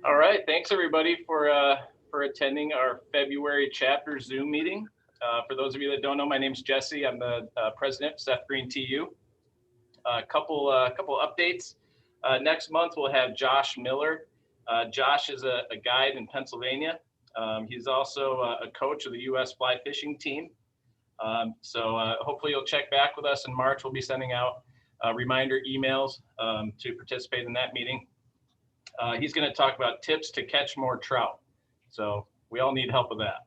All right, thanks everybody for attending our February chapter Zoom meeting. For those of you that don't know, my name's Jesse. I'm the president of Seth Green TU. Couple updates. Next month we'll have Josh Miller. Josh is a guide in Pennsylvania. He's also a coach of the U.S. fly fishing team. So hopefully you'll check back with us in March. We'll be sending out reminder emails to participate in that meeting. He's going to talk about tips to catch more trout. So we all need help with that.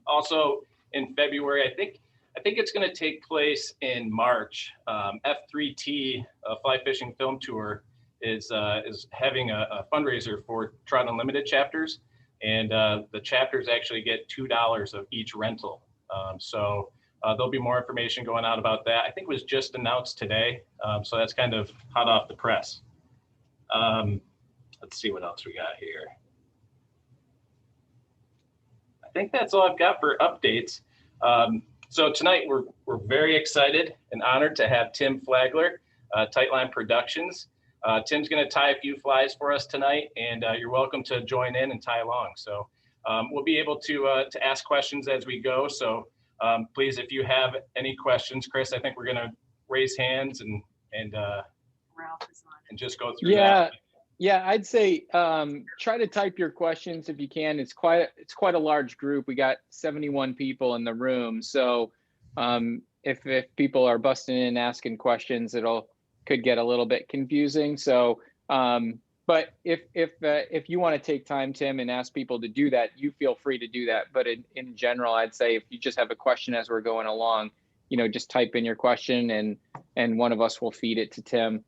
Also in February, I think it's going to take place in March. F3T Fly Fishing Film Tour is having a fundraiser for Trout Unlimited chapters, and the chapters actually get $2 of each rental. So there'll be more information going out about that. I think it was just announced today, so that's kind of hot off the press. Let's see what else we got here. I think that's all I've got for updates. So tonight we're very excited and honored to have Tim Flagler, Tightline Productions. Tim's going to tie a few flies for us tonight, and you're welcome to join in and tie along. So we'll be able to ask questions as we go. So please, if you have any questions, Chris, I think we're going to raise hands and Ralph is on. And just go through that. Yeah, I'd say try to type your questions if you can. It's quite a large group. We got 71 people in the room, so if people are busting in and asking questions, could get a little bit confusing. So, but if you want to take time, Tim, and ask people to do that, you feel free to do that. But in general, I'd say if you just have a question as we're going along, just type in your question and one of us will feed it to Tim.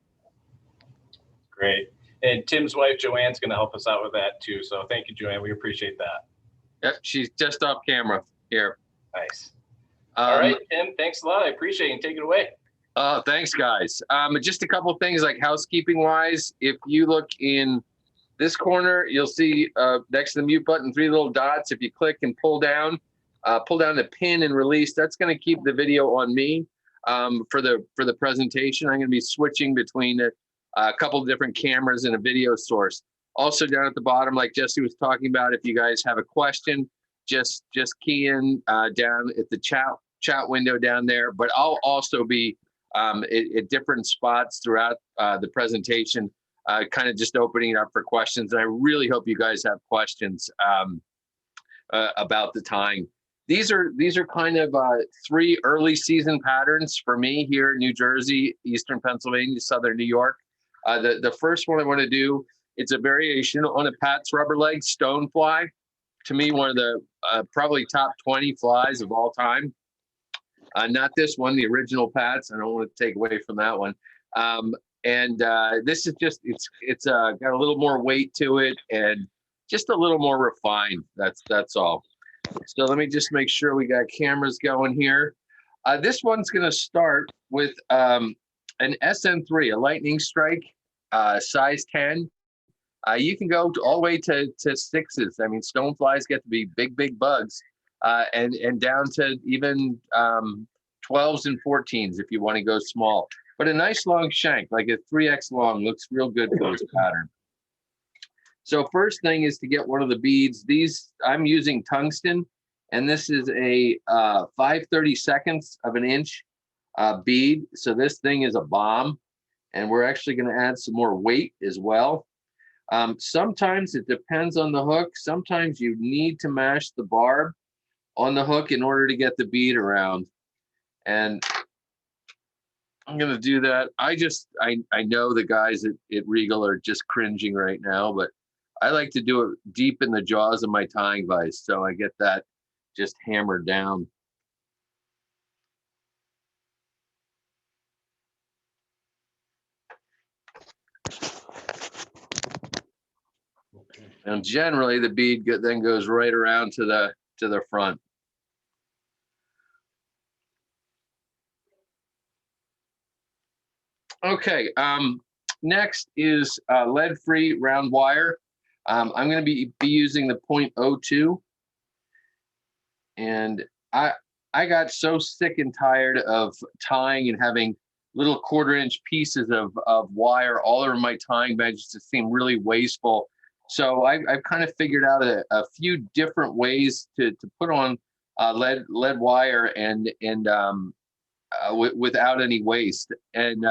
Great. And Tim's wife, Joanne's going to help us out with that too. So thank you, Joanne. We appreciate that. Yep, she's just off camera here. Nice. All right, Tim, thanks a lot. I appreciate it. Take it away. Thanks, guys. Just a couple of things like housekeeping wise. If you look in this corner, you'll see next to the mute button, 3 little dots. If you click and pull down the pin and release, that's going to keep the video on me for the presentation. I'm going to be switching between a couple of different cameras and a video source. Also down at the bottom, like Jesse was talking about, if you guys have a question, just key in down at the chat window down there. But I'll also be at different spots throughout the presentation, kind of just opening it up for questions. And I really hope you guys have questions about the tying. These are kind of 3 early season patterns for me here in New Jersey, Eastern Pennsylvania, Southern New York. The first one I want to do, it's a variation on a Pat's rubber leg stonefly. To me, one of the probably top 20 flies of all time. Not this one, the original Pat's. I don't want to take away from that one. This is just, it's got a little more weight to it and just a little more refined. That's all. So let me just make sure we got cameras going here. This one's going to start with an SN3, a lightning strike, size 10. You can go all the way to 6s. I mean, stoneflies get to be big bugs, and down to even 12s and 14s if you want to go small. But a nice long shank, like a 3X long, looks real good for this pattern. So first thing is to get one of the beads. These, I'm using tungsten, and this is a 5/32 of an inch bead. So this thing is a bomb, and we're actually going to add some more weight as well. Sometimes it depends on the hook. Sometimes you need to mash the barb on the hook in order to get the bead around. And I'm going to do that. I know the guys at Regal are just cringing right now, but I like to do it deep in the jaws of my tying vise, so I get that just hammered down. And generally, the bead then goes right around to the front. Okay. Next is lead-free round wire. I'm going to be using the 0.02, and I got so sick and tired of tying and having little 1/4-inch pieces of wire all over my tying bench to seem really wasteful. So I've kind of figured out a few different ways to put on lead wire and without any waste. And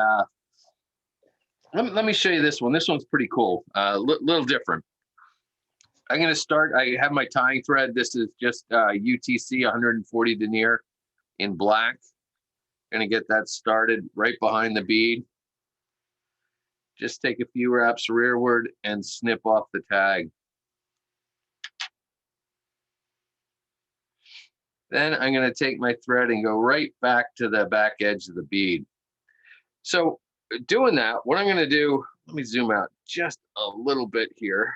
let me show you this one. This one's pretty cool. Little different. I'm going to start. I have my tying thread. This is just UTC 140 Denier in black. Going to get that started right behind the bead. Just take a few wraps rearward and snip off the tag. Then I'm going to take my thread and go right back to the back edge of the bead. So doing that, what I'm going to do, let me zoom out just a little bit here.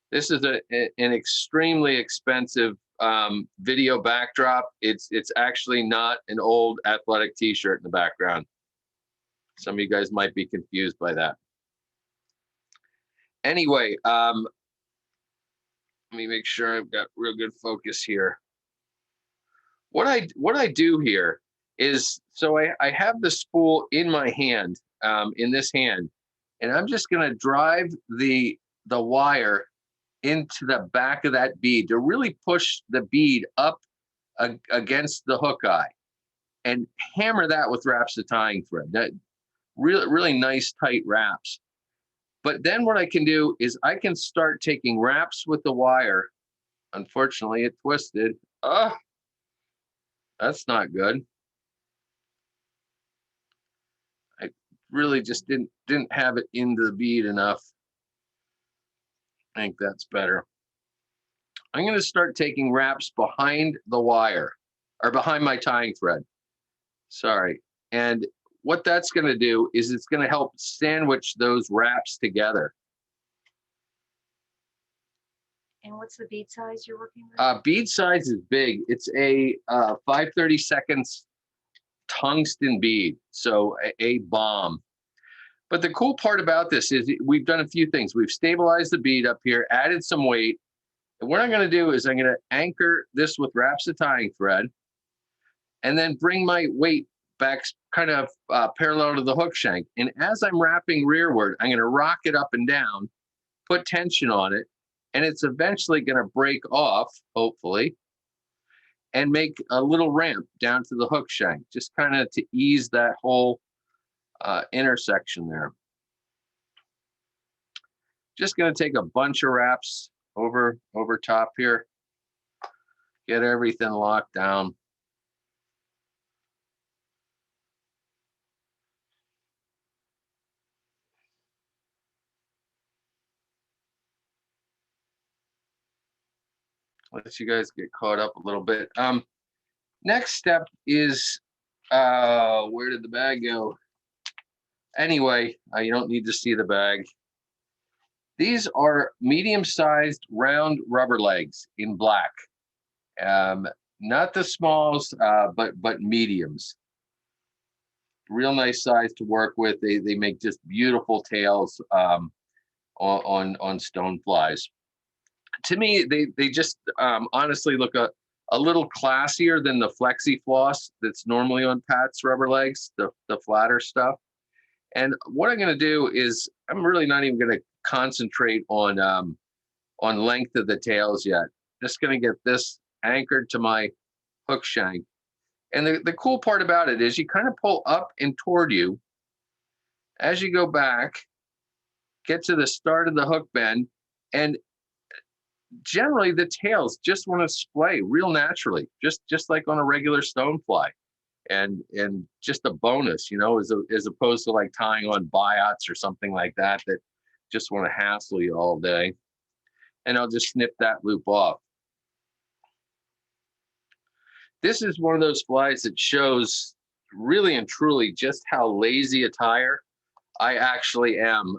This is an extremely expensive video backdrop. It's actually not an old athletic t-shirt in the background. Some of you guys might be confused by that. Anyway, let me make sure I've got real good focus here. What I do here is, so I have the spool in my hand, in this hand, and I'm just going to drive the wire into the back of that bead to really push the bead up against the hook eye and hammer that with wraps of tying thread. That really nice tight wraps. But then what I can do is I can start taking wraps with the wire. Unfortunately, it twisted. That's not good. I really just didn't have it into the bead enough. I think that's better. I'm going to start taking wraps behind the wire, or behind my tying thread. Sorry. And what that's going to do is it's going to help sandwich those wraps together. And what's the bead size you're working with? Bead size is big. It's a 5/32 tungsten bead, so a bomb. But the cool part about this is we've done a few things. We've stabilized the bead up here, added some weight. And what I'm going to do is I'm going to anchor this with wraps of tying thread and then bring my weight back kind of parallel to the hook shank. And as I'm wrapping rearward, I'm going to rock it up and down, put tension on it, and it's eventually going to break off, hopefully, and make a little ramp down to the hook shank, just kind of to ease that whole intersection there. Just going to take a bunch of wraps over top here, get everything locked down. Let you guys get caught up a little bit. Next step is, where did the bag go? Anyway, you don't need to see the bag. These are medium-sized round rubber legs in black. Not the smalls, but mediums. Real nice size to work with. They make just beautiful tails on stoneflies. To me, they just honestly look a little classier than the flexi floss that's normally on Pat's rubber legs, the flatter stuff. And what I'm going to do is I'm really not even going to concentrate on length of the tails yet. Just going to get this anchored to my hook shank. And the cool part about it is you kind of pull up and toward you. As you go back, get to the start of the hook bend, and generally the tails just want to splay real naturally, just like on a regular stonefly. And just a bonus, you know, as opposed to like tying on biots or something like that just want to hassle you all day. And I'll just snip that loop off. This is one of those flies that shows really and truly just how lazy a tyer I actually am.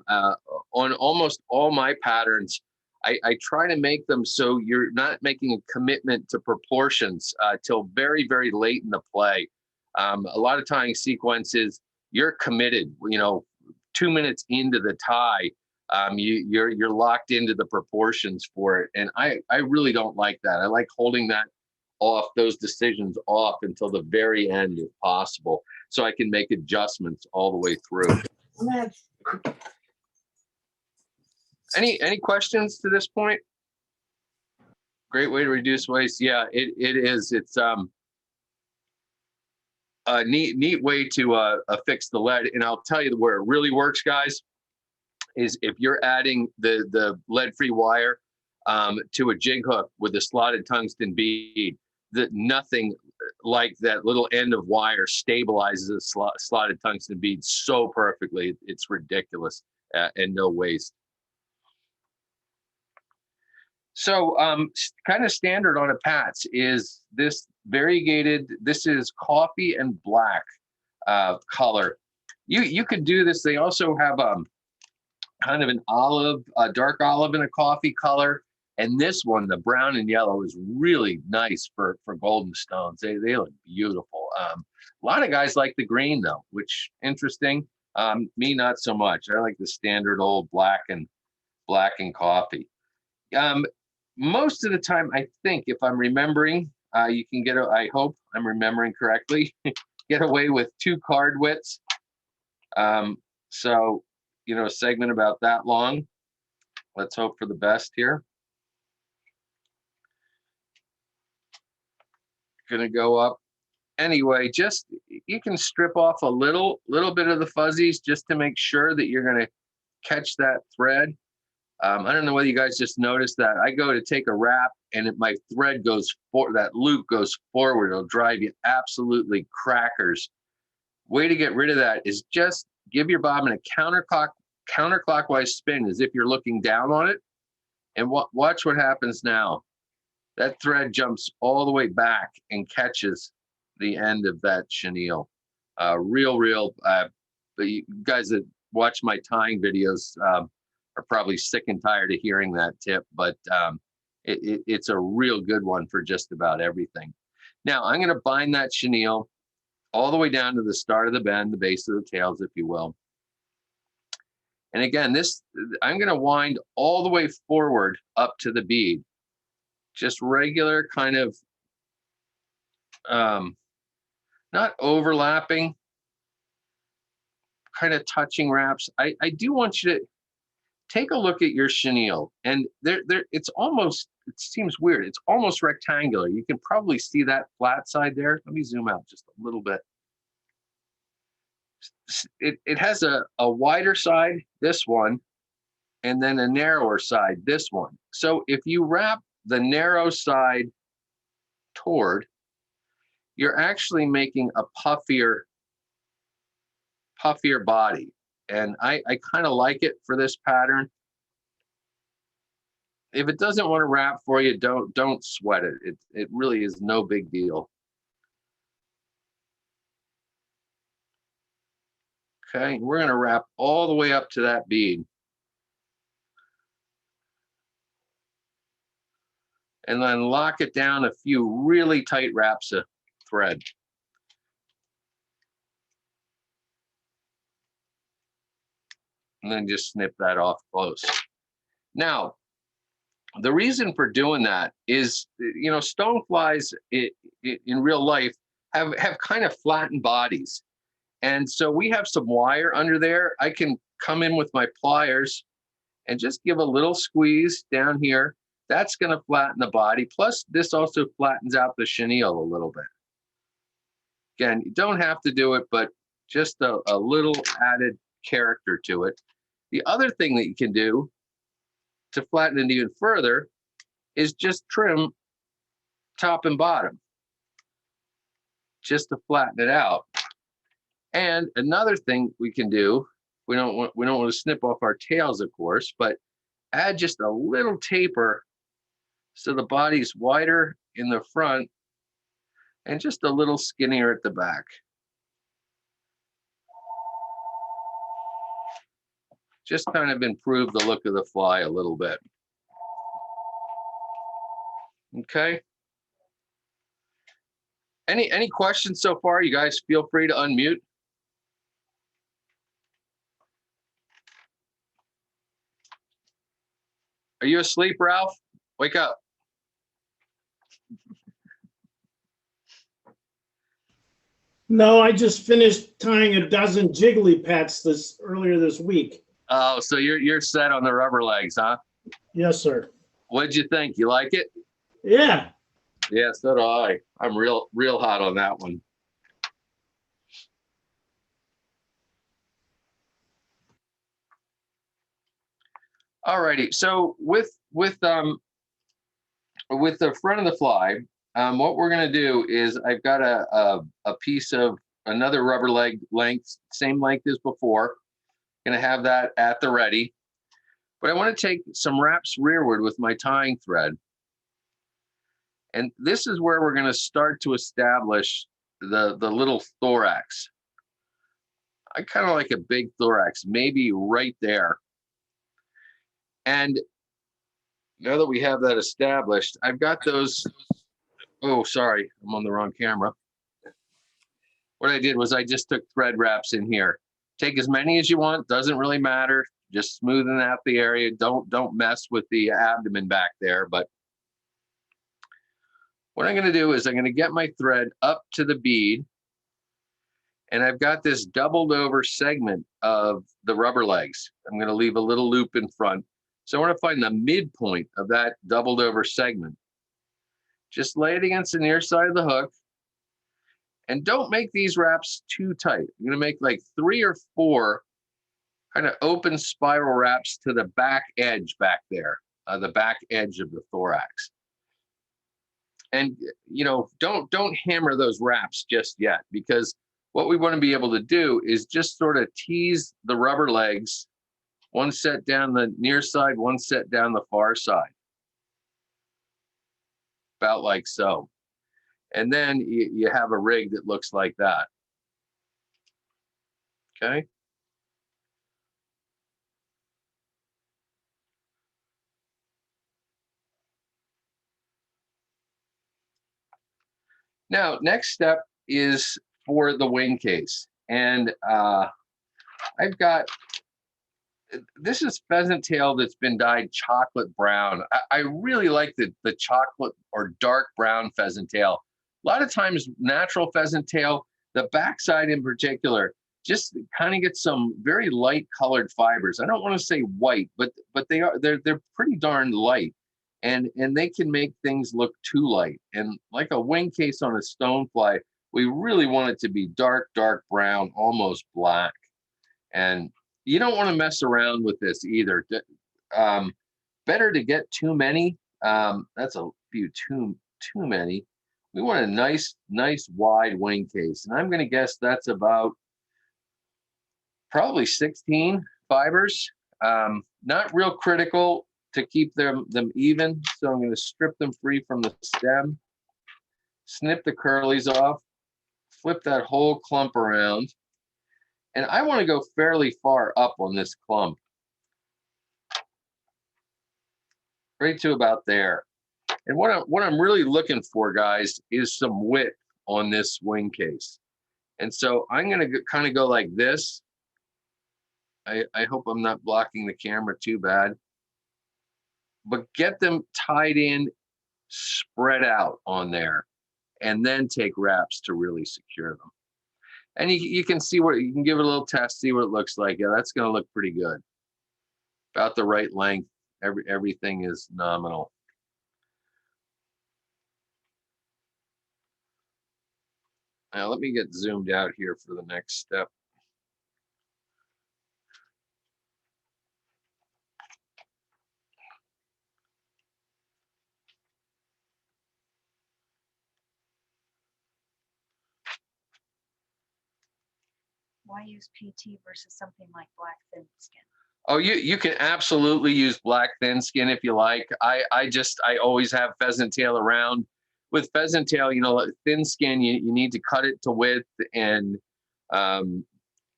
On almost all my patterns, I try to make them so you're not making a commitment to proportions till very, very late in the play. A lot of tying sequences, you're committed, you know, 2 minutes into the tie, You're locked into the proportions for it, and I really don't like that. I like holding that off, those decisions off until the very end if possible, so I can make adjustments all the way through. Any questions to this point? Great way to reduce waste. Yeah, it is. It's a neat way to affix the lead. And I'll tell you where it really works, guys, is if you're adding the lead-free wire to a jig hook with a slotted tungsten bead, that nothing like that little end of wire stabilizes a slotted tungsten bead so perfectly. It's ridiculous, and no waste. So kind of standard on a Pats is this variegated, this is coffee and black color. You could do this. They also have kind of an olive, dark olive and a coffee color. And this one, the brown and yellow, is really nice for golden stones. They look beautiful. A lot of guys like the green though, which interesting. Me, not so much. I like the standard old black and coffee. Most of the time, I think, if I'm remembering, you can get, I hope I'm remembering correctly, get away with 2 card widths. So, you know, a segment about that long. Let's hope for the best here. Gonna go up. Anyway, just, you can strip off a little bit of the fuzzies just to make sure that you're gonna catch that thread. I don't know whether you guys just noticed that. I go to take a wrap and my thread goes that loop goes forward. It'll drive you absolutely crackers. Way to get rid of that is just give your bobbin a counterclockwise spin as if you're looking down on it. And watch what happens now. That thread jumps all the way back and catches the end of that chenille. But you guys that watch my tying videos, are probably sick and tired of hearing that tip, but it's a real good one for just about everything. Now I'm going to bind that chenille all the way down to the start of the bend, the base of the tails, if you will. And again, I'm going to wind all the way forward up to the bead, just regular kind of, not overlapping, kind of touching wraps. I do want you to take a look at your chenille, and it's almost, it seems weird, it's almost rectangular. You can probably see that flat side there. Let me zoom out just a little bit. It has a wider side, this one, and then a narrower side, this one. So if you wrap the narrow side toward, you're actually making a puffier body. And I kind of like it for this pattern. If it doesn't want to wrap for you, don't sweat it. It really is no big deal. Okay, we're going to wrap all the way up to that bead. And then lock it down a few really tight wraps of thread. And then just snip that off close. Now, the reason for doing that is, you know, stoneflies in real life have kind of flattened bodies. And so we have some wire under there. I can come in with my pliers and just give a little squeeze down here. That's going to flatten the body. Plus, this also flattens out the chenille a little bit. Again, you don't have to do it, but just a little added character to it. The other thing that you can do to flatten it even further is just trim top and bottom, just to flatten it out. And another thing we can do, we don't want to snip off our tails, of course, but add just a little taper so the body's wider in the front and just a little skinnier at the back. Just kind of improve the look of the fly a little bit. Okay. Any questions so far? You guys feel free to unmute. Are you asleep, Ralph? Wake up. No, I just finished tying a dozen jiggly pets earlier this week. Oh, so you're set on the rubber legs, huh? Yes, sir. What'd you think? You like it? Yeah. Yeah, so do I. I'm real hot on that one. Alrighty, so with the front of the fly, what we're gonna do is I've got a piece of another rubber leg length, same length as before. Gonna have that at the ready, but I want to take some wraps rearward with my tying thread, and this is where we're gonna start to establish the little thorax. I kind of like a big thorax, maybe right there. And now that we have that established, I've got those, oh, sorry, I'm on the wrong camera. What I did was I just took thread wraps in here. Take as many as you want, doesn't really matter. Just smoothing out the area. Don't mess with the abdomen back there. But what I'm gonna do is I'm gonna get my thread up to the bead, and I've got this doubled over segment of the rubber legs. I'm gonna leave a little loop in front. So I want to find the midpoint of that doubled over segment. Just lay it against the near side of the hook. And don't make these wraps too tight. I'm going to make like 3 or 4 kind of open spiral wraps to the back edge back there, the back edge of the thorax. And, you know, don't hammer those wraps just yet, because what we want to be able to do is just sort of tease the rubber legs, one set down the near side, one set down the far side. About like so. And then you have a rig that looks like that. Okay. Now, next step is for the wing case. And I've got, this is pheasant tail that's been dyed chocolate brown. I really like the chocolate or dark brown pheasant tail. A lot of times natural pheasant tail, the backside in particular, just kind of gets some very light colored fibers. I don't want to say white, but they're pretty darn light, and they can make things look too light. And like a wing case on a stonefly, we really want it to be dark brown, almost black. And you don't want to mess around with this either. Better to get too many. That's a few too many. We want a nice wide wing case, and I'm going to guess that's about probably 16 fibers. Not real critical to keep them even, so I'm going to strip them free from the stem, snip the curlies off, flip that whole clump around, and I want to go fairly far up on this clump, right to about there. And what I'm really looking for, guys, is some width on this wing case. And so I'm going to kind of go like this. I hope I'm not blocking the camera too bad. But get them tied in, spread out on there, and then take wraps to really secure them. And you can see what, you can give it a little test, see what it looks like. Yeah, that's going to look pretty good. About the right length. Everything is nominal. Now let me get zoomed out here for the next step. Why use PT versus something like black thin skin? Oh, you can absolutely use black thin skin if you like. I always have pheasant tail around. With pheasant tail, you know, thin skin, you need to cut it to width, and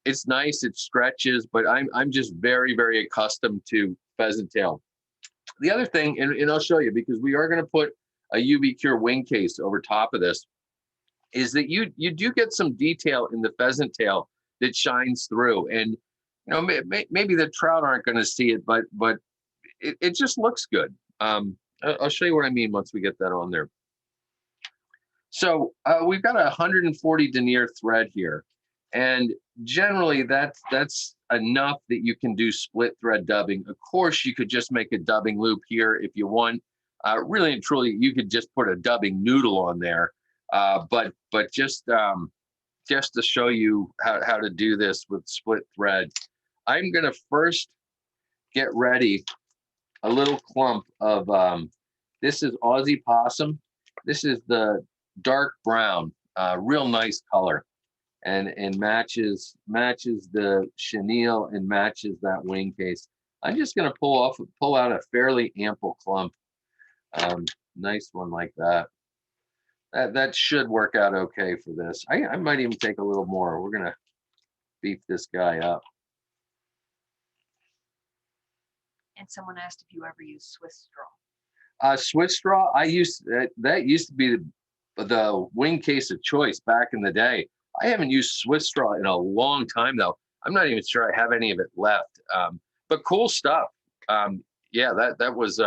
it's nice, it stretches, but I'm just very accustomed to pheasant tail. The other thing, and I'll show you, because we are going to put a UV cure wing case over top of this, is that you do get some detail in the pheasant tail that shines through. And you know, maybe the trout aren't going to see it, but it just looks good. I'll show you what I mean once we get that on there. So we've got 140 denier thread here, and generally that's enough that you can do split thread dubbing. Of course, you could just make a dubbing loop here if you want. Really and truly, you could just put a dubbing noodle on there. But just to show you how to do this with split thread, I'm gonna first get ready a little clump of this is Aussie possum. This is the dark brown, real nice color, and matches the chenille and matches that wing case. I'm just gonna pull out a fairly ample clump, nice one like that. That should work out okay for this. I might even take a little more. We're gonna beef this guy up. And someone asked if you ever use Swiss straw. Swiss straw, that used to be the wing case of choice back in the day. I haven't used Swiss straw in a long time though. I'm not even sure I have any of it left. But cool stuff. Yeah, that was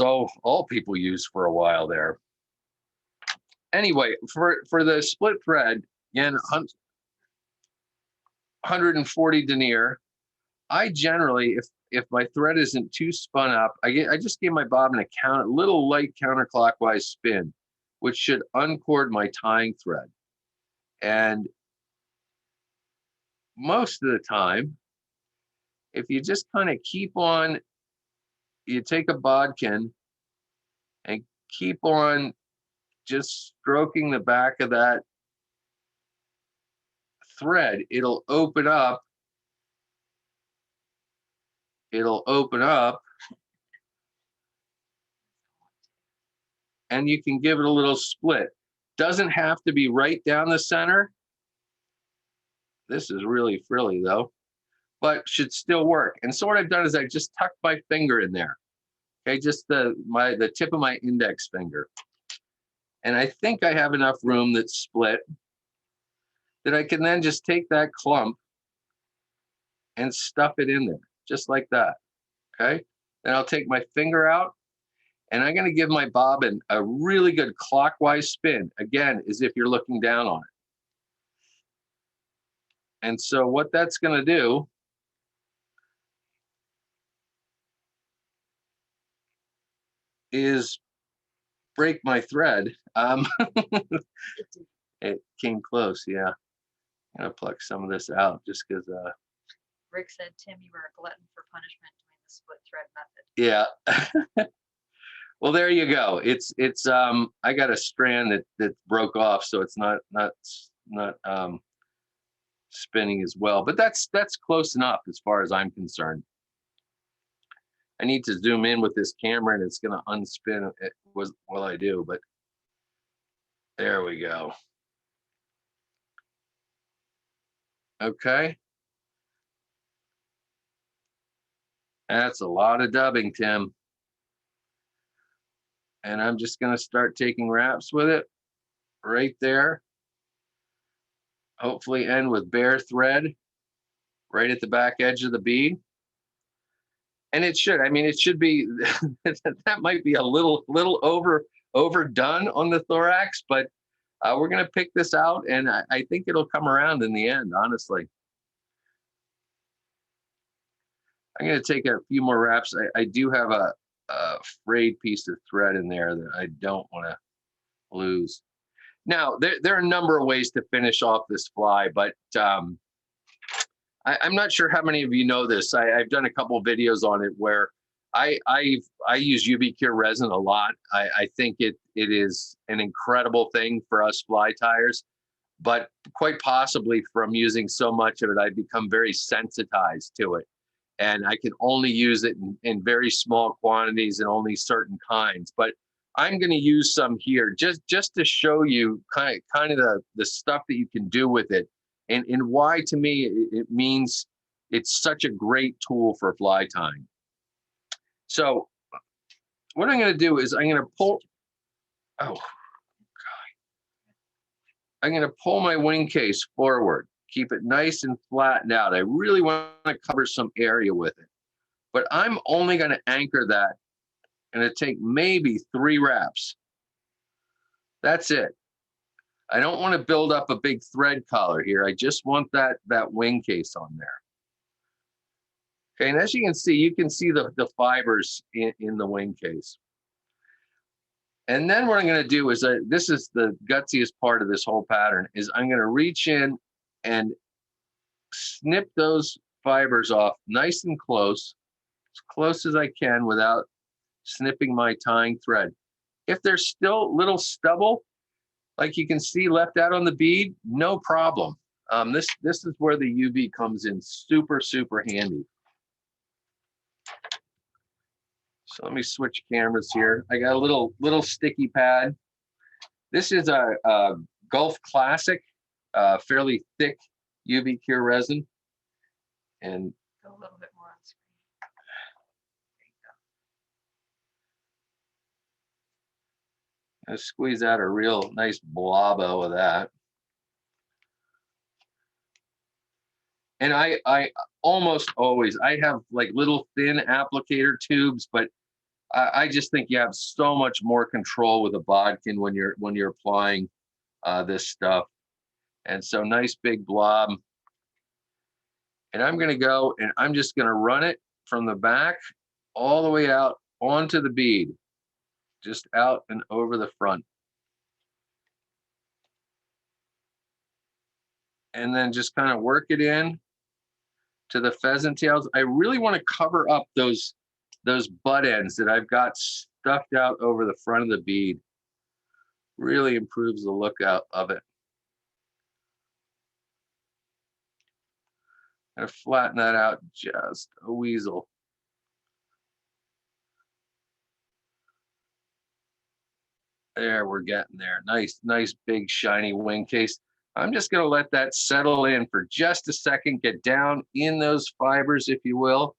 all people used for a while there. Anyway, for the split thread, again, 140 denier. I generally, if my thread isn't too spun up, I just give my bobbin a little light counterclockwise spin, which should uncord my tying thread. And most of the time, if you just kind of keep on, you take a bodkin and keep on just stroking the back of that thread, it'll open up. It'll open up, and you can give it a little split. Doesn't have to be right down the center. This is really frilly though, but should still work. And so what I've done is I just tucked my finger in there. Okay, just the tip of my index finger. And I think I have enough room that's split that I can then just take that clump and stuff it in there, just like that. Okay, then I'll take my finger out and I'm going to give my bobbin a really good clockwise spin, again, as if you're looking down on it. And so what that's going to do is break my thread. It came close, yeah. I'm going to pluck some of this out just because Rick said, Tim, you were a glutton for punishment doing the split thread method. yeah. Well, there you go. It's I got a strand that broke off, so it's not spinning as well, but that's close enough as far as I'm concerned. I need to zoom in with this camera and it's going to unspin it while I do, but there we go. Okay. That's a lot of dubbing, Tim. And I'm just going to start taking wraps with it right there. Hopefully end with bare thread right at the back edge of the bead. And it should, I mean, it should be, that might be a little overdone on the thorax, but we're going to pick this out and I think it'll come around in the end, honestly. I'm going to take a few more wraps. I do have a frayed piece of thread in there that I don't want to lose. Now, there are a number of ways to finish off this fly, but I'm not sure how many of you know this. I've done a couple of videos on it where I use UV cure resin a lot. I think it is an incredible thing for us fly tyers, but quite possibly from using so much of it, I've become very sensitized to it. And I can only use it in very small quantities and only certain kinds. But I'm going to use some here just to show you kind of the stuff that you can do with it. And why, to me, it means it's such a great tool for fly tying. So what I'm going to do is I'm going to pull, oh, God. I'm going to pull my wing case forward, keep it nice and flattened out. I really want to cover some area with it. but I'm only going to anchor that and it take maybe 3 wraps. That's it. I don't want to build up a big thread collar here. I just want that wing case on there. Okay, and as you can see the fibers in the wing case. And then what I'm going to do is, this is the gutsiest part of this whole pattern, is I'm going to reach in and snip those fibers off nice and close as I can without snipping my tying thread. If there's still little stubble, like you can see left out on the bead, no problem. This is where the UV comes in super, super handy. So let me switch cameras here. I got a little sticky pad. This is a Gulf Classic, fairly thick UV cure resin. And Go a little bit more on screen. There you go. I squeeze out a real nice blobbo of that. And I almost always, I have like little thin applicator tubes, but I just think you have so much more control with a bodkin when you're applying this stuff. And so nice big blob. And I'm gonna go and I'm just gonna run it from the back all the way out onto the bead, just out and over the front. And then just kind of work it in to the pheasant tails. I really want to cover up those butt ends that I've got stuffed out over the front of the bead. Really improves the look out of it. I'm gonna flatten that out just a weasel. There, we're getting there. Nice big shiny wing case. I'm just gonna let that settle in for just a second, get down in those fibers, if you will.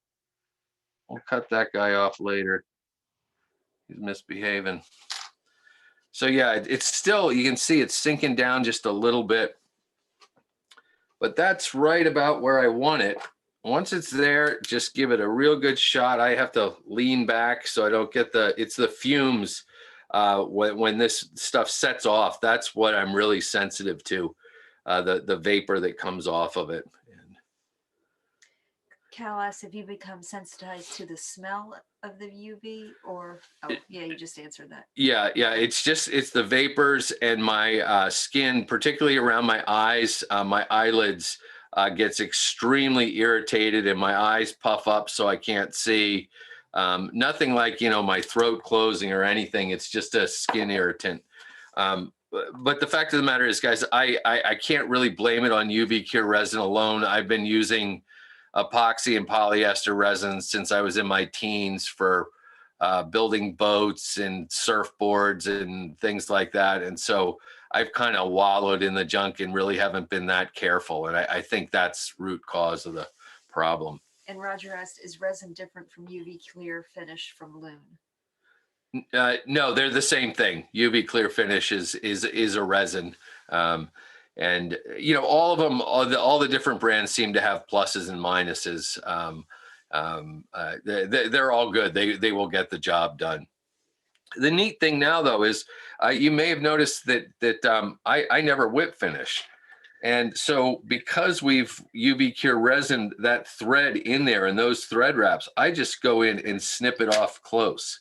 We'll cut that guy off later. He's misbehaving. So yeah, it's still, you can see it's sinking down just a little bit, but that's right about where I want it. Once it's there, just give it a real good shot. I have to lean back so I don't get it's the fumes when this stuff sets off. That's what I'm really sensitive to, the vapor that comes off of it. Cal asks if you become sensitized to the smell of the UV, or yeah, you just answered that. Yeah, it's the vapors, and my skin, particularly around my eyes, my eyelids gets extremely irritated and my eyes puff up so I can't see. Nothing like, my throat closing or anything. It's just a skin irritant. But the fact of the matter is, guys, I can't really blame it on UV cure resin alone. I've been using epoxy and polyester resins since I was in my teens for building boats and surfboards and things like that. And so I've kind of wallowed in the junk and really haven't been that careful. And I think that's root cause of the problem. And Roger asked, is resin different from UV clear finish from Loon? No, they're the same thing. UV clear finish is a resin. And all of them, all the different brands seem to have pluses and minuses. They're all good. They will get the job done. The neat thing now, though, is you may have noticed that I never whip finish. And so because we've UV cure resin that thread in there and those thread wraps, I just go in and snip it off close,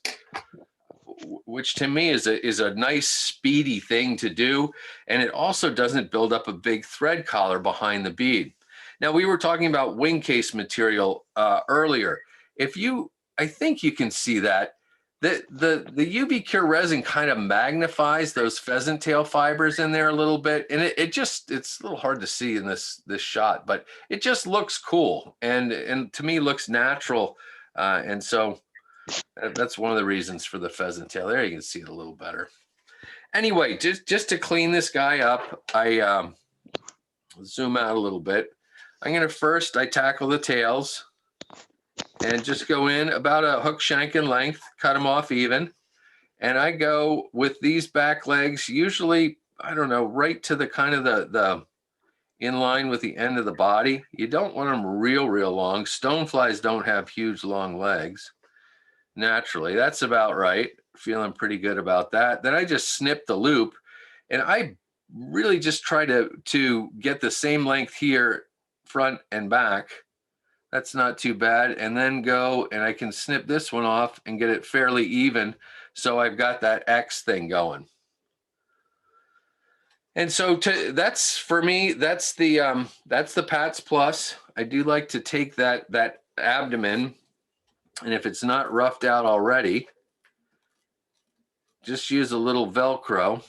which to me is a nice speedy thing to do. And it also doesn't build up a big thread collar behind the bead. Now, we were talking about wing case material earlier. I think you can see that the UV cure resin kind of magnifies those pheasant tail fibers in there a little bit. And it's a little hard to see in this shot, but it just looks cool. And to me looks natural. And so that's one of the reasons for the pheasant tail. There you can see it a little better. Anyway, just to clean this guy up, I zoom out a little bit. I'm going to I tackle the tails and just go in about a hook shank in length, cut them off even. And I go with these back legs, usually, I don't know, right to the kind of the in line with the end of the body. You don't want them real long. Stoneflies don't have huge long legs naturally. That's about right. Feeling pretty good about that. Then I just snip the loop, and I really just try to get the same length here, front and back. That's not too bad. And then go and I can snip this one off and get it fairly even. So I've got that X thing going. And so that's for me, that's the Pats Plus. I do like to take that abdomen, and if it's not roughed out already, just use a little Velcro,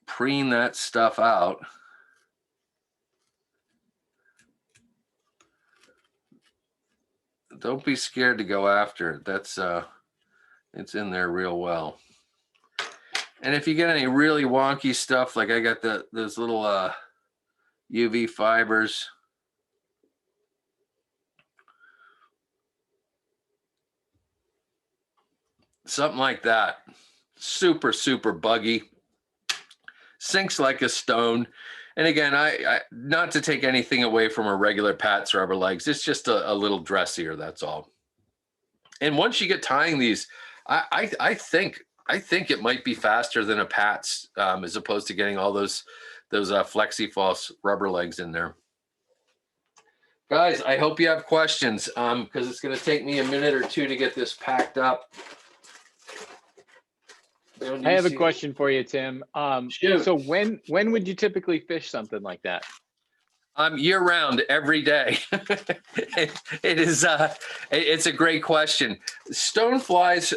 preen that stuff out. Don't be scared to go after it. That's it's in there real well. And if you get any really wonky stuff, like I got those little UV fibers, something like that, super buggy, sinks like a stone. And again, I not to take anything away from a regular Pat's rubber legs, it's just a little dressier, that's all. And once you get tying these, I think it might be faster than a Pat's, as opposed to getting all those flexi false rubber legs in there. Guys, I hope you have questions, because it's going to take me a minute or two to get this packed up. I have a question for you, Tim. So when would you typically fish something like that? Year round, every day. It's a great question. Stoneflies,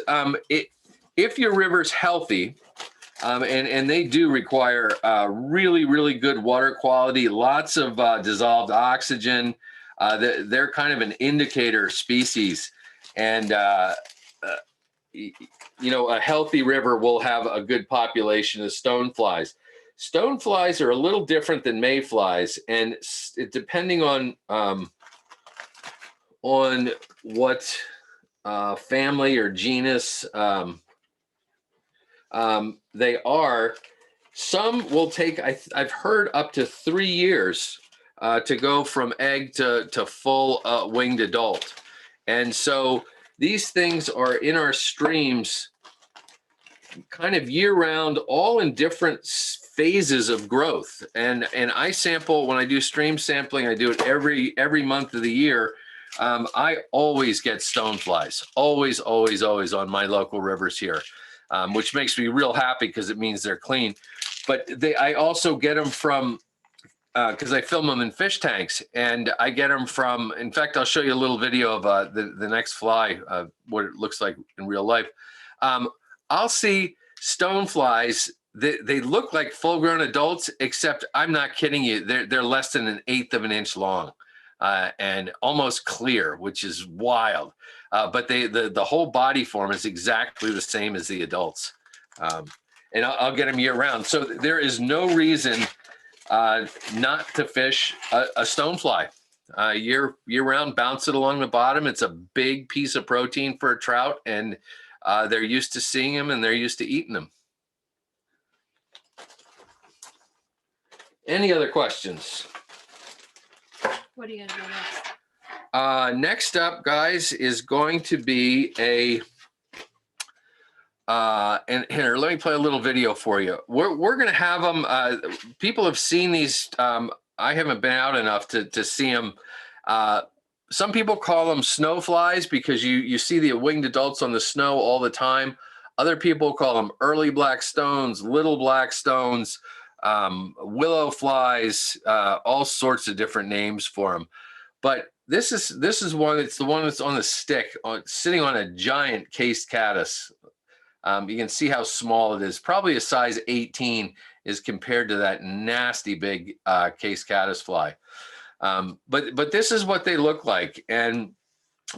if your river's healthy, and they do require really good water quality, lots of dissolved oxygen. They're kind of an indicator species, and you know, a healthy river will have a good population of stoneflies. Stoneflies are a little different than mayflies, and depending on what family or genus they are. Some will take, I've heard, up to 3 years to go from egg to full winged adult. And so these things are in our streams kind of year round, all in different phases of growth. And I sample, when I do stream sampling, I do it every month of the year. I always get stoneflies, always on my local rivers here, which makes me real happy because it means they're clean. But I also get them from, because I film them in fish tanks, and I get them from, in fact, I'll show you a little video of the next fly, what it looks like in real life. I'll see stoneflies, they look like full-grown adults, except I'm not kidding you, they're less than 1/8 of an inch long, and almost clear, which is wild. But the whole body form is exactly the same as the adults. And I'll get them year round. So there is no reason not to fish a stonefly. Year round, bounce it along the bottom. It's a big piece of protein for a trout, and they're used to seeing them, and they're used to eating them. Any other questions? What are you gonna do next? Next up, guys, is going to be and here, let me play a little video for you. We're going to have them. People have seen these. I haven't been out enough to see them. Some people call them snow flies because you see the winged adults on the snow all the time. Other people call them early black stones, little black stones, willow flies, all sorts of different names for them. But this is one. It's the one that's on the stick, sitting on a giant cased caddis. You can see how small it is. Probably a size 18 is compared to that nasty big case caddisfly. But this is what they look like. And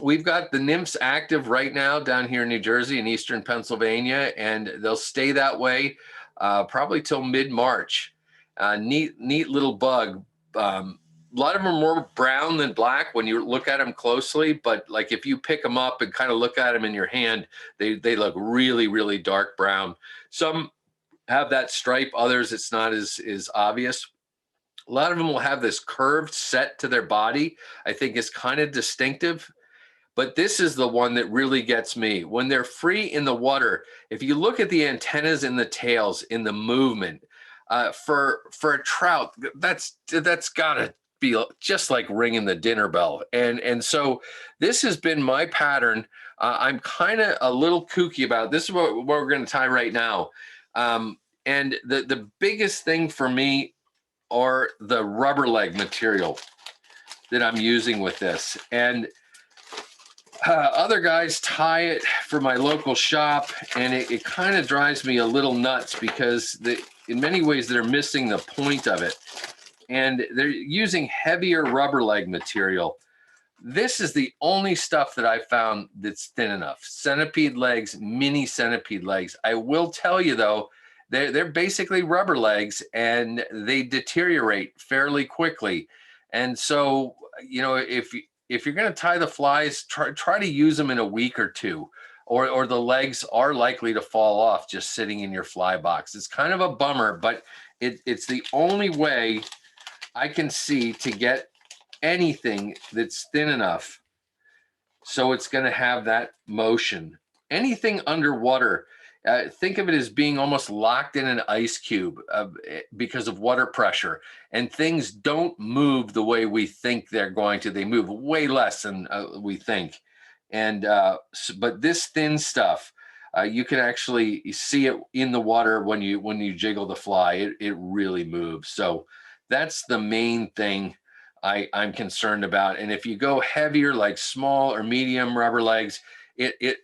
we've got the nymphs active right now down here in New Jersey and Eastern Pennsylvania, and they'll stay that way probably till mid-March. Neat little bug. A lot of them are more brown than black when you look at them closely, but like if you pick them up and kind of look at them in your hand, they look really dark brown. Some have that stripe. Others, it's not as obvious. A lot of them will have this curved set to their body. I think is kind of distinctive. But this is the one that really gets me. When they're free in the water, if you look at the antennas and the tails in the movement, for a trout, that's gotta be just like ringing the dinner bell. And so this has been my pattern. I'm kind of a little kooky about it. This is what we're going to tie right now. And the biggest thing for me are the rubber leg material that I'm using with this. And other guys tie it for my local shop, and it kind of drives me a little nuts because in many ways they're missing the point of it. And they're using heavier rubber leg material. This is the only stuff that I found that's thin enough. Centipede legs, mini centipede legs. I will tell you though, they're basically rubber legs and they deteriorate fairly quickly. And so, you know, if you're going to tie the flies, try to use them in a week or two, or the legs are likely to fall off just sitting in your fly box. It's kind of a bummer, but it's the only way I can see to get anything that's thin enough so it's going to have that motion. Anything underwater, think of it as being almost locked in an ice cube because of water pressure, and things don't move the way we think they're going to. They move way less than we think. And but this thin stuff, you can actually see it in the water when you jiggle the fly. It really moves. So that's the main thing I'm concerned about. And if you go heavier, like small or medium rubber legs, it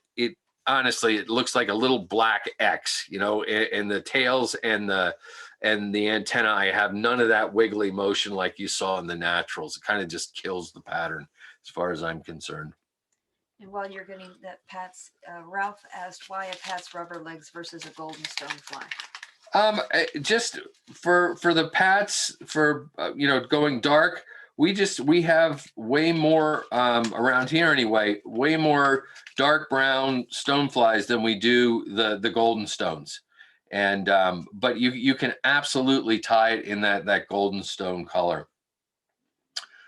honestly, it looks like a little black X, you know, and the tails and the antennae have none of that wiggly motion like you saw in the naturals. It kind of just kills the pattern as far as I'm concerned. And while you're getting that, Pat's, Ralph asked why a Pat's rubber legs versus a golden stonefly. Just for the Pats, for you know, going dark, we have way more around here anyway, way more dark brown stoneflies than we do the golden stones. And but you can absolutely tie it in that golden stone color.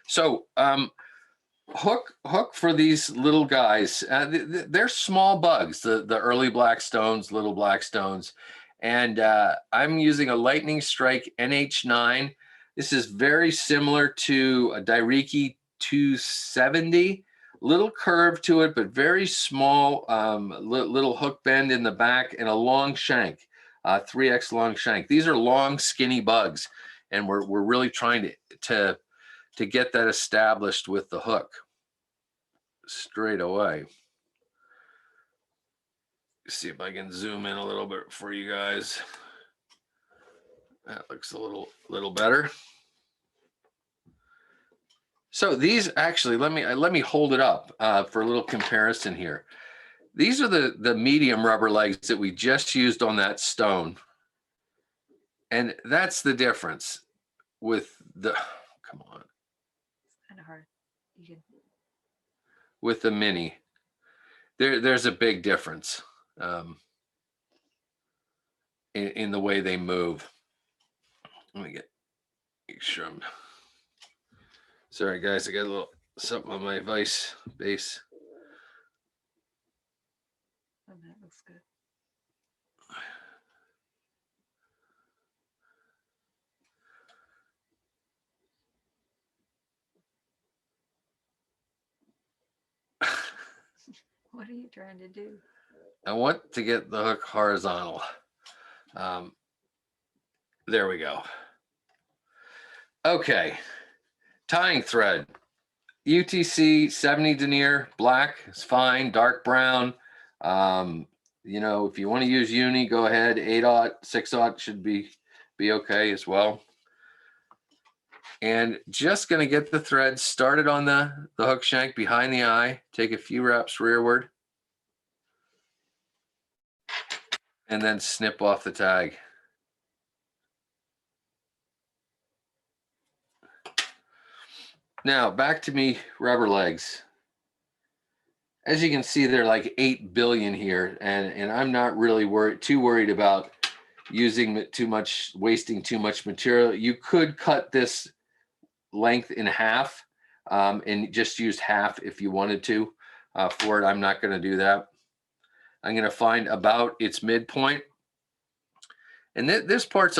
So hook for these little guys, they're small bugs, the early black stones, little black stones. And I'm using a Lightning Strike NH9. This is very similar to a Denier 270. Little curve to it, but very small, little hook bend in the back and a long shank, 3X long shank. These are long, skinny bugs, and we're really trying to get that established with the hook straight away. See if I can zoom in a little bit for you guys. That looks a little better. So these actually, let me hold it up for a little comparison here. These are the medium rubber legs that we just used on that stone. And that's the difference with the, come on. It's kind of hard. You can... With the mini. There's a big difference. In the way they move. Let me make sure I'm sorry guys, I got a little something on my vice base. Oh, that looks good. What are you trying to do? I want to get the hook horizontal. There we go. Okay, tying thread. UTC 70 denier, black is fine, dark brown. You know, if you want to use uni, go ahead. 8/0, 6/0 should be okay as well. And just gonna get the thread started on the hook shank behind the eye. Take a few wraps rearward. And then snip off the tag. Now back to me rubber legs. As you can see, they're like 8 billion here, and I'm not really too worried about wasting too much material. You could cut this length in half and just use half if you wanted to for it. I'm not going to do that. I'm going to find about its midpoint. And this part's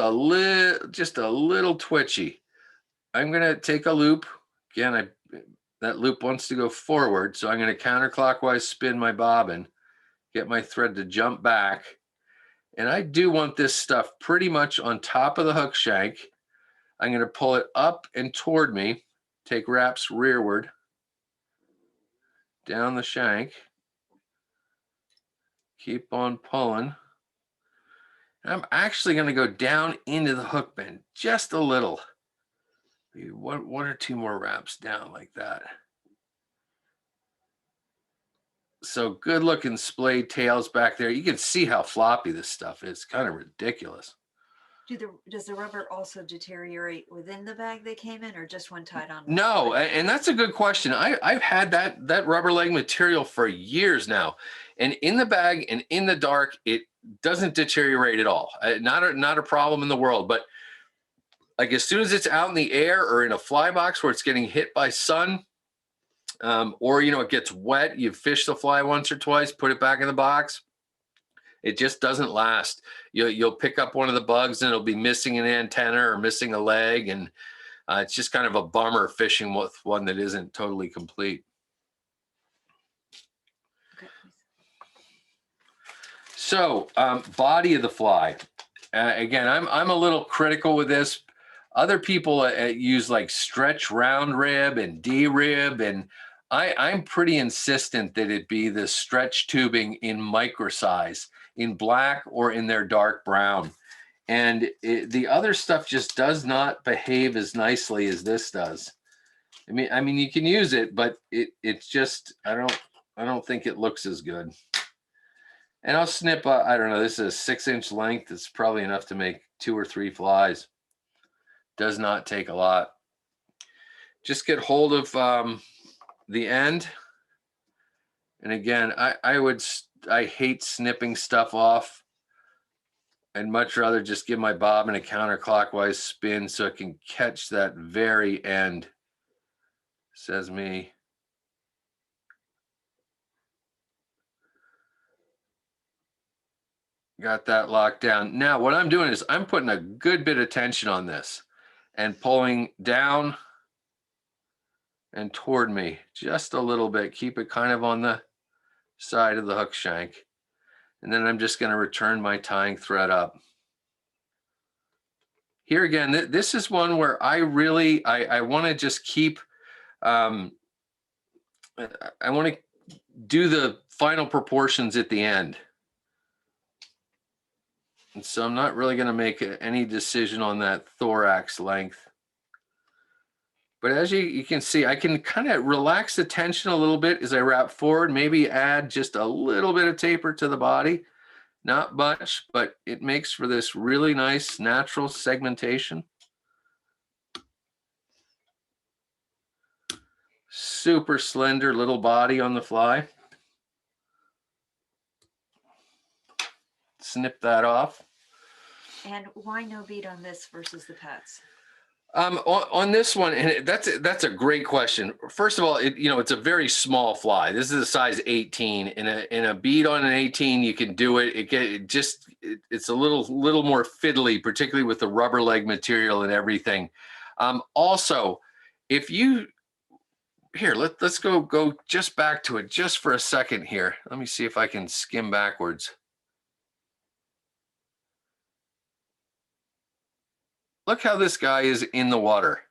just a little twitchy. I'm going to take a loop. Again, that loop wants to go forward, so I'm going to counterclockwise spin my bobbin, get my thread to jump back. And I do want this stuff pretty much on top of the hook shank. I'm going to pull it up and toward me, take wraps rearward, down the shank, keep on pulling. And I'm actually going to go down into the hook bend just a little. Maybe one or two more wraps down like that. So good looking splayed tails back there. You can see how floppy this stuff is. It's kind of ridiculous. Does the rubber also deteriorate within the bag they came in, or just when tied on? No, and that's a good question. I've had that rubber leg material for years now, and in the bag and in the dark, it doesn't deteriorate at all. Not a problem in the world. But like as soon as it's out in the air or in a fly box where it's getting hit by sun, or it gets wet, you fish the fly once or twice, put it back in the box, it just doesn't last. You'll pick up one of the bugs and it'll be missing an antenna or missing a leg, and it's just kind of a bummer fishing with one that isn't totally complete. Okay. So body of the fly. Again, I'm a little critical with this. Other people use like stretch round rib and D rib, and I'm pretty insistent that it be the stretch tubing in micro size, in black or in their dark brown. And the other stuff just does not behave as nicely as this does. I mean, you can use it, but it's just, I don't think it looks as good. And I'll snip, I don't know, this is a 6-inch length. It's probably enough to make 2 or 3 flies. Does not take a lot. Just get hold of the end. And again, I hate snipping stuff off. I'd much rather just give my bobbin a counterclockwise spin so it can catch that very end. Says me. Got that locked down. Now what I'm doing is I'm putting a good bit of tension on this and pulling down and toward me just a little bit. Keep it kind of on the side of the hook shank. And then I'm just going to return my tying thread up. Here again, this is one where I want to just keep, I want to do the final proportions at the end. And so I'm not really going to make any decision on that thorax length. But as you can see, I can kind of relax the tension a little bit as I wrap forward, maybe add just a little bit of taper to the body. Not much, but it makes for this really nice natural segmentation. Super slender little body on the fly. Snip that off. And why no bead on this versus the pats? On this one, and that's a great question. First of all, it's a very small fly. This is a size 18. In a bead on an 18, you can do it. It's a little more fiddly, particularly with the rubber leg material and everything. Also, if you let's go just back to it just for a second here. Let me see if I can skim backwards. Look how this guy is in the water.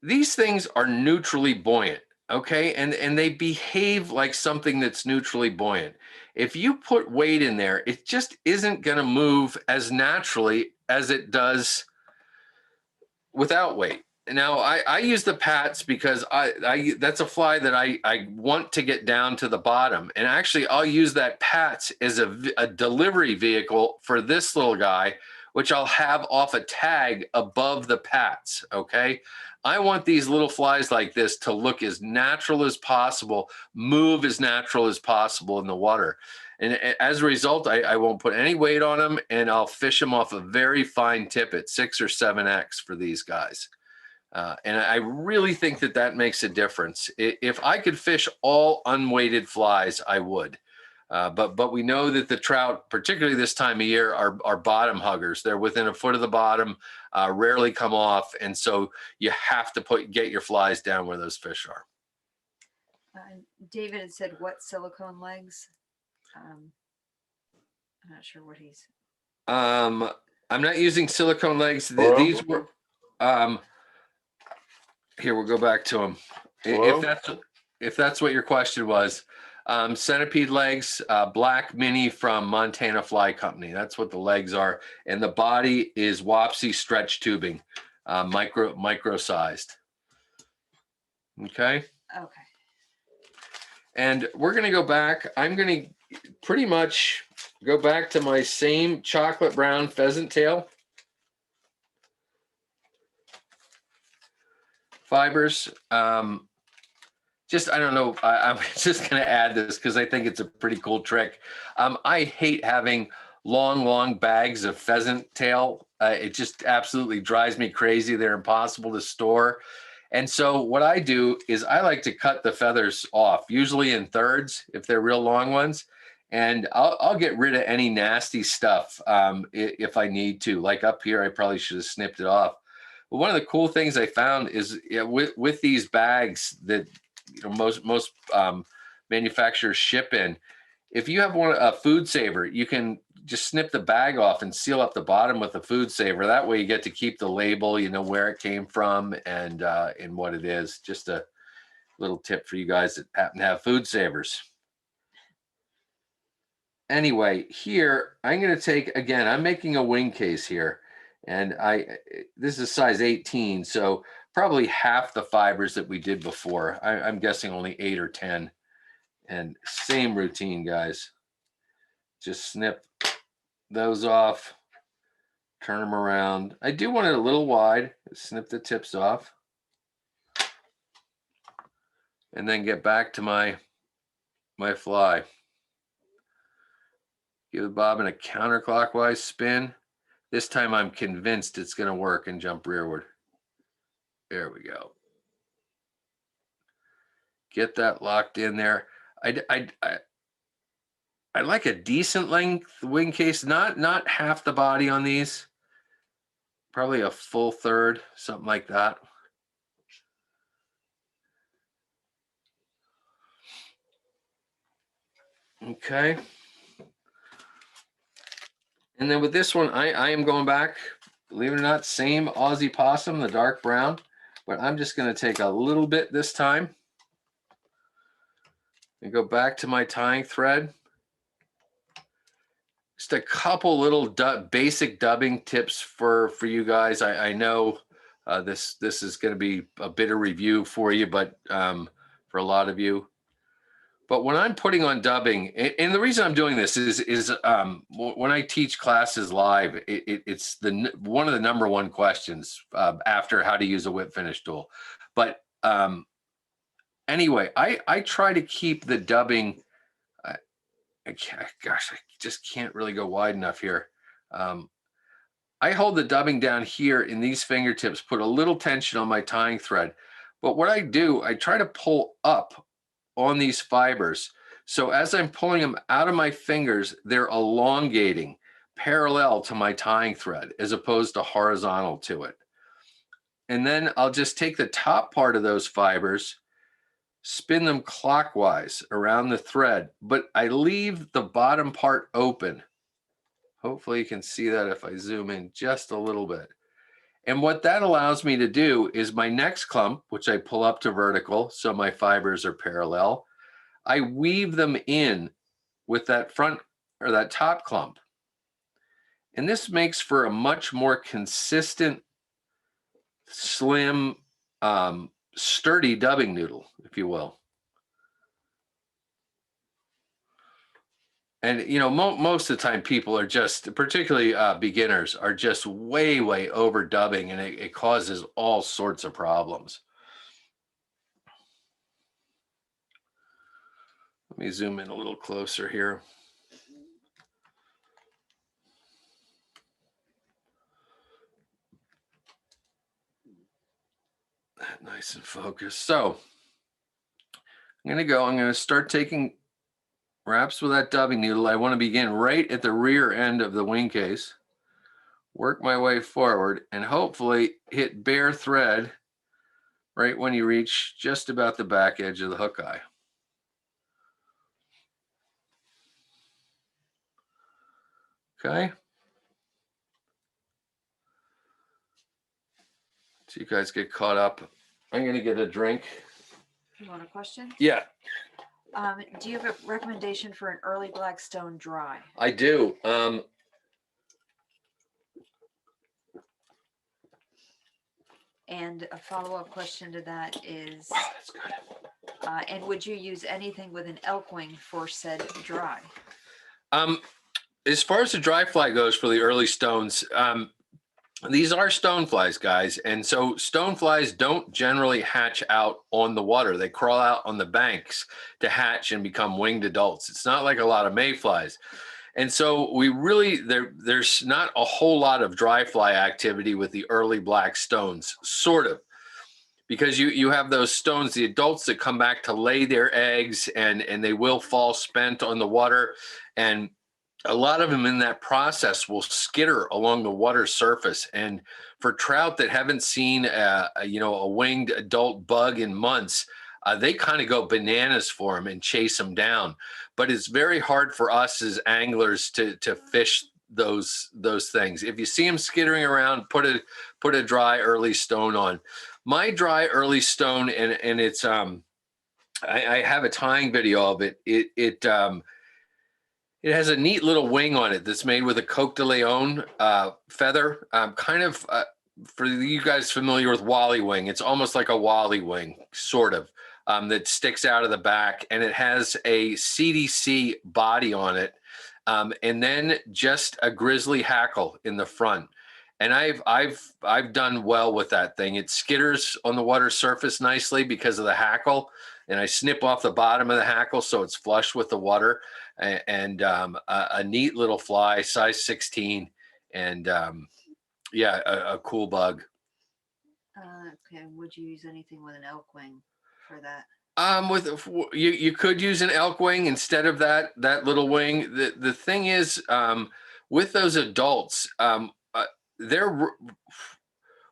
These things are neutrally buoyant, okay? And they behave like something that's neutrally buoyant. If you put weight in there, it just isn't going to move as naturally as it does without weight. Now, I use the pats because that's a fly that I want to get down to the bottom. And actually, I'll use that pats as a delivery vehicle for this little guy, which I'll have off a tag above the pats, okay? I want these little flies like this to look as natural as possible, move as natural as possible in the water. And as a result, I won't put any weight on them, and I'll fish them off a very fine tippet, 6 or 7X for these guys. And I really think that that makes a difference. If I could fish all unweighted flies, I would. But we know that the trout, particularly this time of year, are bottom huggers. They're within a foot of the bottom, rarely come off, and so you have to get your flies down where those fish are. David had said, what silicone legs? I'm not sure what he's. I'm not using silicone legs. Hello? These were. Here, we'll go back to them. If that's what your question was. Centipede legs, black mini from Montana Fly Company. That's what the legs are. And the body is Wapsi stretch tubing, micro sized. Okay. Okay. And we're going to go back. I'm going to pretty much go back to my same chocolate brown pheasant tail fibers. I don't know. I'm just going to add this because I think it's a pretty cool trick. I hate having long bags of pheasant tail. It just absolutely drives me crazy. They're impossible to store. And so what I do is I like to cut the feathers off, usually in thirds if they're real long ones. And I'll get rid of any nasty stuff if I need to. Like up here, I probably should have snipped it off. But one of the cool things I found is with these bags that most manufacturers ship in, if you have a food saver, you can just snip the bag off and seal up the bottom with a food saver. That way you get to keep the label, you know where it came from and what it is. Just a little tip for you guys that happen to have food savers. Anyway, here I'm going to take, again, I'm making a Wingcase here, and this is size 18, so probably half the fibers that we did before. I'm guessing only 8 or 10. And same routine, guys. Just snip those off, turn them around. I do want it a little wide. Snip the tips off. And then get back to my fly. Give the bobbin a counterclockwise spin. This time I'm convinced it's going to work and jump rearward. There we go. Get that locked in there. I like a decent length Wingcase, not half the body on these. Probably a full third, something like that. Okay. And then with this one, I am going back, believe it or not, same Aussie possum, the dark brown, but I'm just going to take a little bit this time and go back to my tying thread. Just a couple little basic dubbing tips for you guys. I know this is going to be a bit of review for you, but for a lot of you. But when I'm putting on dubbing, and the reason I'm doing this is when I teach classes live, it's one of the number one questions after how to use a whip finish tool. But anyway, I try to keep the dubbing. Gosh, I just can't really go wide enough here. I hold the dubbing down here in these fingertips, put a little tension on my tying thread. But what I do, I try to pull up on these fibers. So as I'm pulling them out of my fingers, they're elongating parallel to my tying thread as opposed to horizontal to it. And then I'll just take the top part of those fibers, spin them clockwise around the thread, but I leave the bottom part open. Hopefully you can see that if I zoom in just a little bit. And what that allows me to do is my next clump, which I pull up to vertical, so my fibers are parallel, I weave them in with that front or that top clump. And this makes for a much more consistent, slim, sturdy dubbing noodle, if you will. And you know, most of the time, people are just, particularly beginners, are just way overdubbing, and it causes all sorts of problems. Let me zoom in a little closer here. Nice and focused. So I'm going to start taking wraps with that dubbing needle. I want to begin right at the rear end of the wing case, work my way forward, and hopefully hit bare thread right when you reach just about the back edge of the hook eye. Okay. So you guys get caught up. I'm going to get a drink. You want a question? Yeah, Do you have a recommendation for an early black stone dry? I do. And a follow-up question to that is, Wow, that's good. and would you use anything with an elk wing for said dry? As far as the dry fly goes for the early stones, these are stone flies, guys. And so stone flies don't generally hatch out on the water. They crawl out on the banks to hatch and become winged adults. It's not like a lot of mayflies. And so we really, there's not a whole lot of dry fly activity with the early black stones, sort of. Because you have those stones, the adults that come back to lay their eggs, and they will fall spent on the water. And a lot of them in that process will skitter along the water surface. And for trout that haven't seen a winged adult bug in months, they kind of go bananas for them and chase them down. But it's very hard for us as anglers to fish those things. If you see them skittering around, put a dry early stone on. My dry early stone, and it's I have a tying video of it. It has a neat little wing on it that's made with a Coq de Leon feather, for you guys familiar with wally wing, it's almost like a wally wing, sort of, that sticks out of the back, and it has a CDC body on it, and then just a grizzly hackle in the front. And I've done well with that thing. It skitters on the water surface nicely because of the hackle, and I snip off the bottom of the hackle so it's flush with the water. And a neat little fly, size 16, and yeah, a cool bug. Okay, would you use anything with an elk wing for that? You could use an elk wing instead of that little wing. The thing is, with those adults,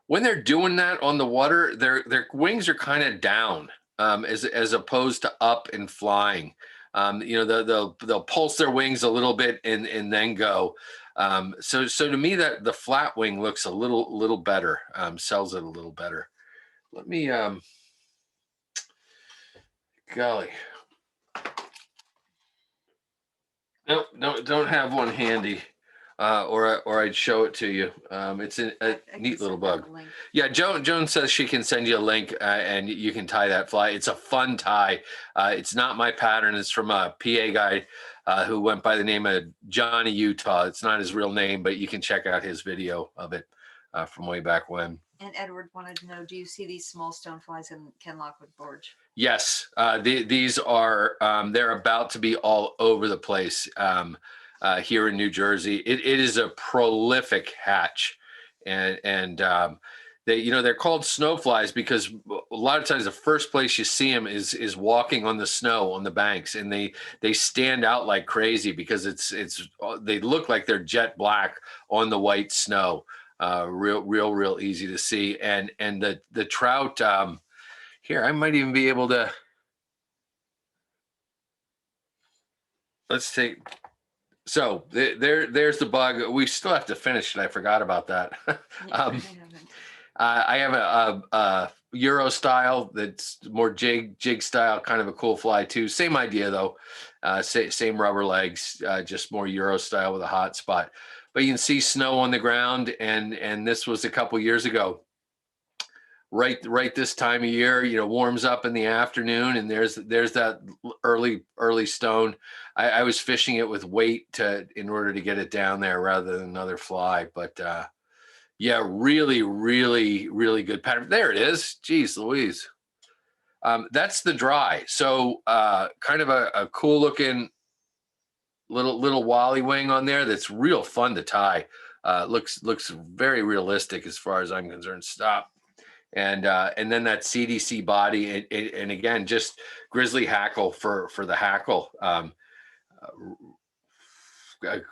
when they're doing that on the water, their wings are kind of down, as opposed to up and flying. They'll pulse their wings a little bit and then go. So to me, that the flat wing looks a little better, sells it a little better. Let me, golly. Nope, don't have one handy, or I'd show it to you. It's a neat little bug. Yeah, Joan says she can send you a link, and you can tie that fly. It's a fun tie. It's not my pattern. It's from a PA guy who went by the name of Johnny Utah. It's not his real name, but you can check out his video of it from way back when. And Edward wanted to know, do you see these small stone flies in Ken Lockwood Gorge? Yes, these are, they're about to be all over the place here in New Jersey. It is a prolific hatch, and they're called snow flies because a lot of times the first place you see them is walking on the snow on the banks, and they stand out like crazy because they look like they're jet black on the white snow. Real easy to see, and the trout. Here, I might even be able to. Let's take. So there's the bug. We still have to finish it. I forgot about that. I have a Euro style that's more jig style, kind of a cool fly too. Same idea though. Same rubber legs, just more Euro style with a hot spot. But you can see snow on the ground, and this was a couple years ago. right this time of year, you know, warms up in the afternoon, and there's that early stone. I was fishing it with weight in order to get it down there rather than another fly. But yeah, really, really, really good pattern. There it is. Geez Louise. That's the dry. So kind of a cool looking little wally wing on there that's real fun to tie. Looks very realistic as far as I'm concerned. Stop. And then that CDC body, and again, just grizzly hackle for the hackle.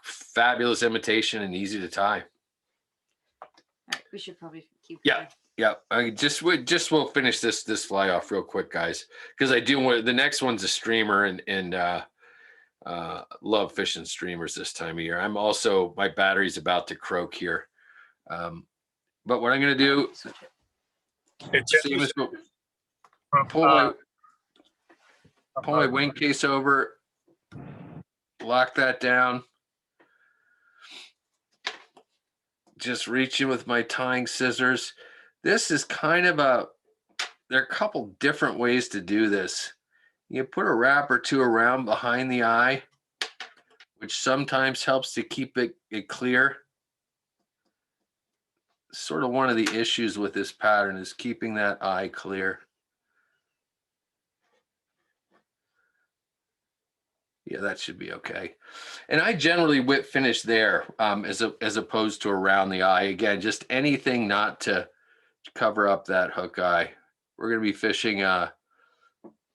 Fabulous imitation and easy to tie. All right, we should probably keep Yeah. going. Yeah, we'll finish this fly off real quick, guys, because I do want the next one's a streamer, and love fishing streamers this time of year. I'm also, my battery's about to croak here, but what I'm gonna do, Switch it. same as pull my wing case over, lock that down, just reach in with my tying scissors. This is kind of there are a couple different ways to do this. You put a wrap or two around behind the eye, which sometimes helps to keep it clear. Sort of one of the issues with this pattern is keeping that eye clear. Yeah, that should be okay. And I generally whip finish there as opposed to around the eye. Again, just anything not to cover up that hook eye. We're going to be fishing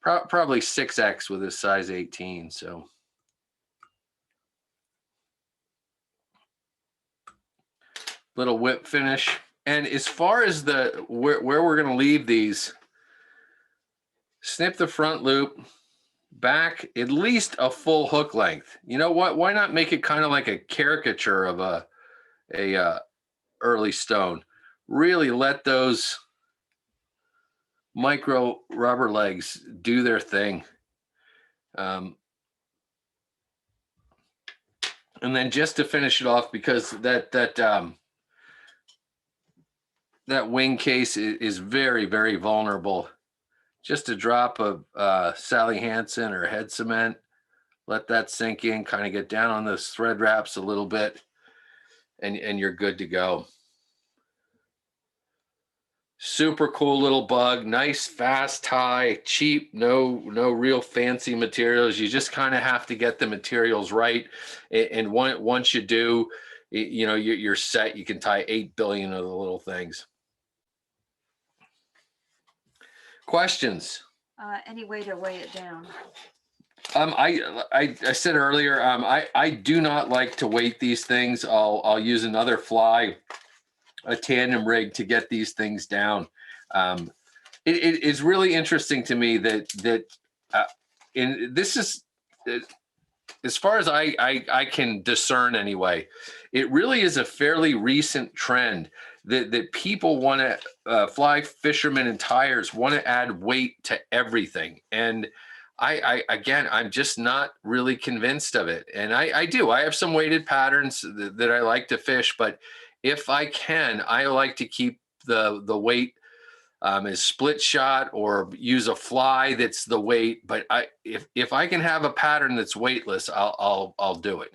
probably 6X with a size 18. So little whip finish. And as far as where we're going to leave these, snip the front loop back at least a full hook length. You know what? Why not make it kind of like a caricature of a early stone? Really let those micro rubber legs do their thing. And then just to finish it off, because that wing case is very, very vulnerable. Just a drop of Sally Hansen or head cement, let that sink in, kind of get down on those thread wraps a little bit, and you're good to go. Super cool little bug, nice fast tie, cheap, no real fancy materials. You just kind of have to get the materials right, and once you do, you know, you're set. You can tie 8 billion of the little things. Questions? Any way to weigh it down? I said earlier, I do not like to weight these things. I'll use another fly, a tandem rig, to get these things down. It is really interesting to me that and this is, as far as I can discern anyway, it really is a fairly recent trend that people want to, fly fishermen and tyers want to add weight to everything. And I'm just not really convinced of it. And I have some weighted patterns that I like to fish, but if I can, I like to keep the weight as split shot, or use a fly that's the weight. But if I can have a pattern that's weightless, I'll do it.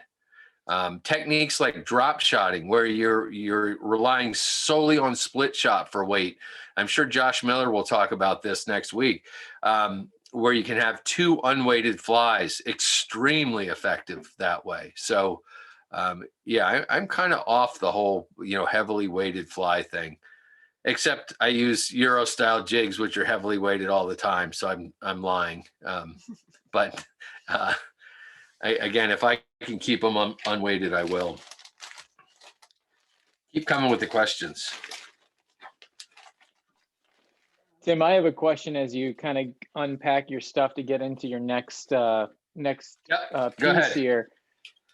Techniques like drop shotting, where you're relying solely on split shot for weight. I'm sure Josh Miller will talk about this next week, where you can have 2 unweighted flies, extremely effective that way. So yeah, I'm kind of off the whole, heavily weighted fly thing, except I use Euro style jigs, which are heavily weighted all the time. So I'm lying. But again, if I can keep them unweighted, I will. Keep coming with the questions. Tim, I have a question as you kind of unpack your stuff to get into your next Go piece ahead. here.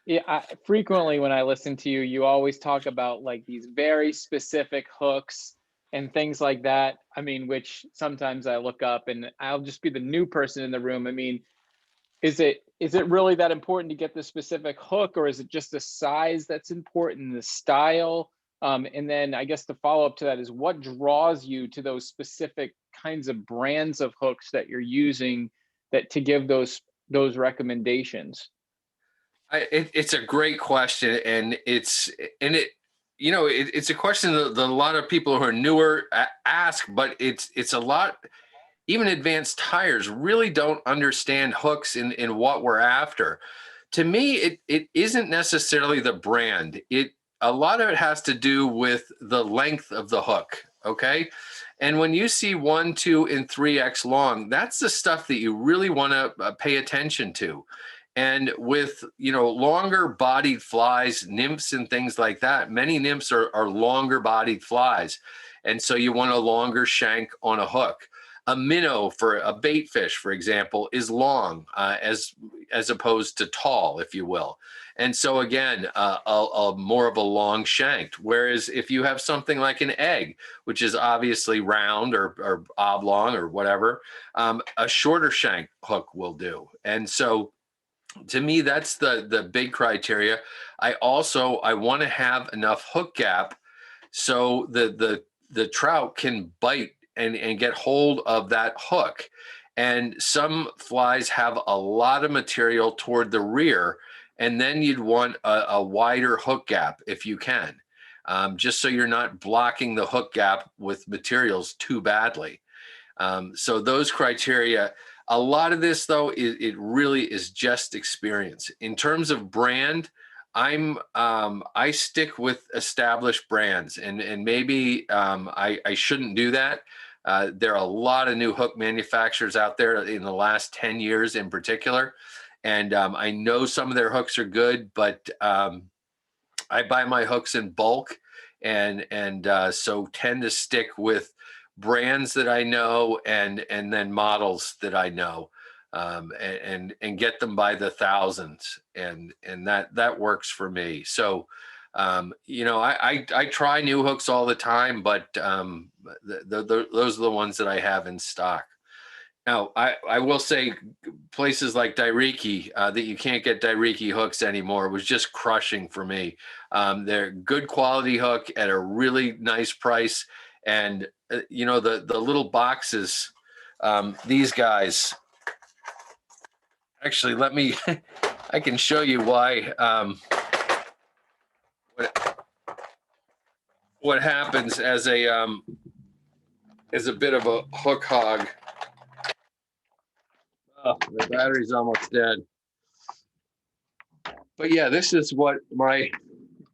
Yeah, frequently when I listen to you, you always talk about like these very specific hooks and things like that. I mean, which sometimes I look up and I'll just be the new person in the room. I mean, is it really that important to get the specific hook, or is it just the size that's important, the style? And then I guess the follow up to that is what draws you to those specific kinds of brands of hooks that you're using that to give those recommendations? It's a great question, and it's a question that a lot of people who are newer ask, but it's a lot. Even advanced tyers really don't understand hooks in what we're after. To me, it isn't necessarily the brand. A lot of it has to do with the length of the hook. Okay. And when you see 1, 2, and 3x long, that's the stuff that you really want to pay attention to. And with, longer bodied flies, nymphs and things like that, many nymphs are longer bodied flies. And so you want a longer shank on a hook. A minnow for a bait fish, for example, is long as opposed to tall, if you will. And so again, a more of a long shanked. Whereas if you have something like an egg, which is obviously round or oblong or whatever, a shorter shank hook will do. And so to me, that's the big criteria. I want to have enough hook gap so the trout can bite and get hold of that hook. And some flies have a lot of material toward the rear, and then you'd want a wider hook gap if you can, just so you're not blocking the hook gap with materials too badly. So those criteria. A lot of this, though, it really is just experience. In terms of brand, I stick with established brands, and maybe I shouldn't do that. There are a lot of new hook manufacturers out there in the last 10 years in particular, and I know some of their hooks are good, but I buy my hooks in bulk, and so tend to stick with brands that I know and then models that I know, and get them by the thousands, and that works for me. So I try new hooks all the time, but those are the ones that I have in stock. Now, I will say places like Dairiki, that you can't get Dairiki hooks anymore, was just crushing for me. They're good quality hook at a really nice price. And, the little boxes, these guys, actually, I can show you why, what happens as a bit of a hook hog. Oh, the battery's almost dead. But yeah, this is what my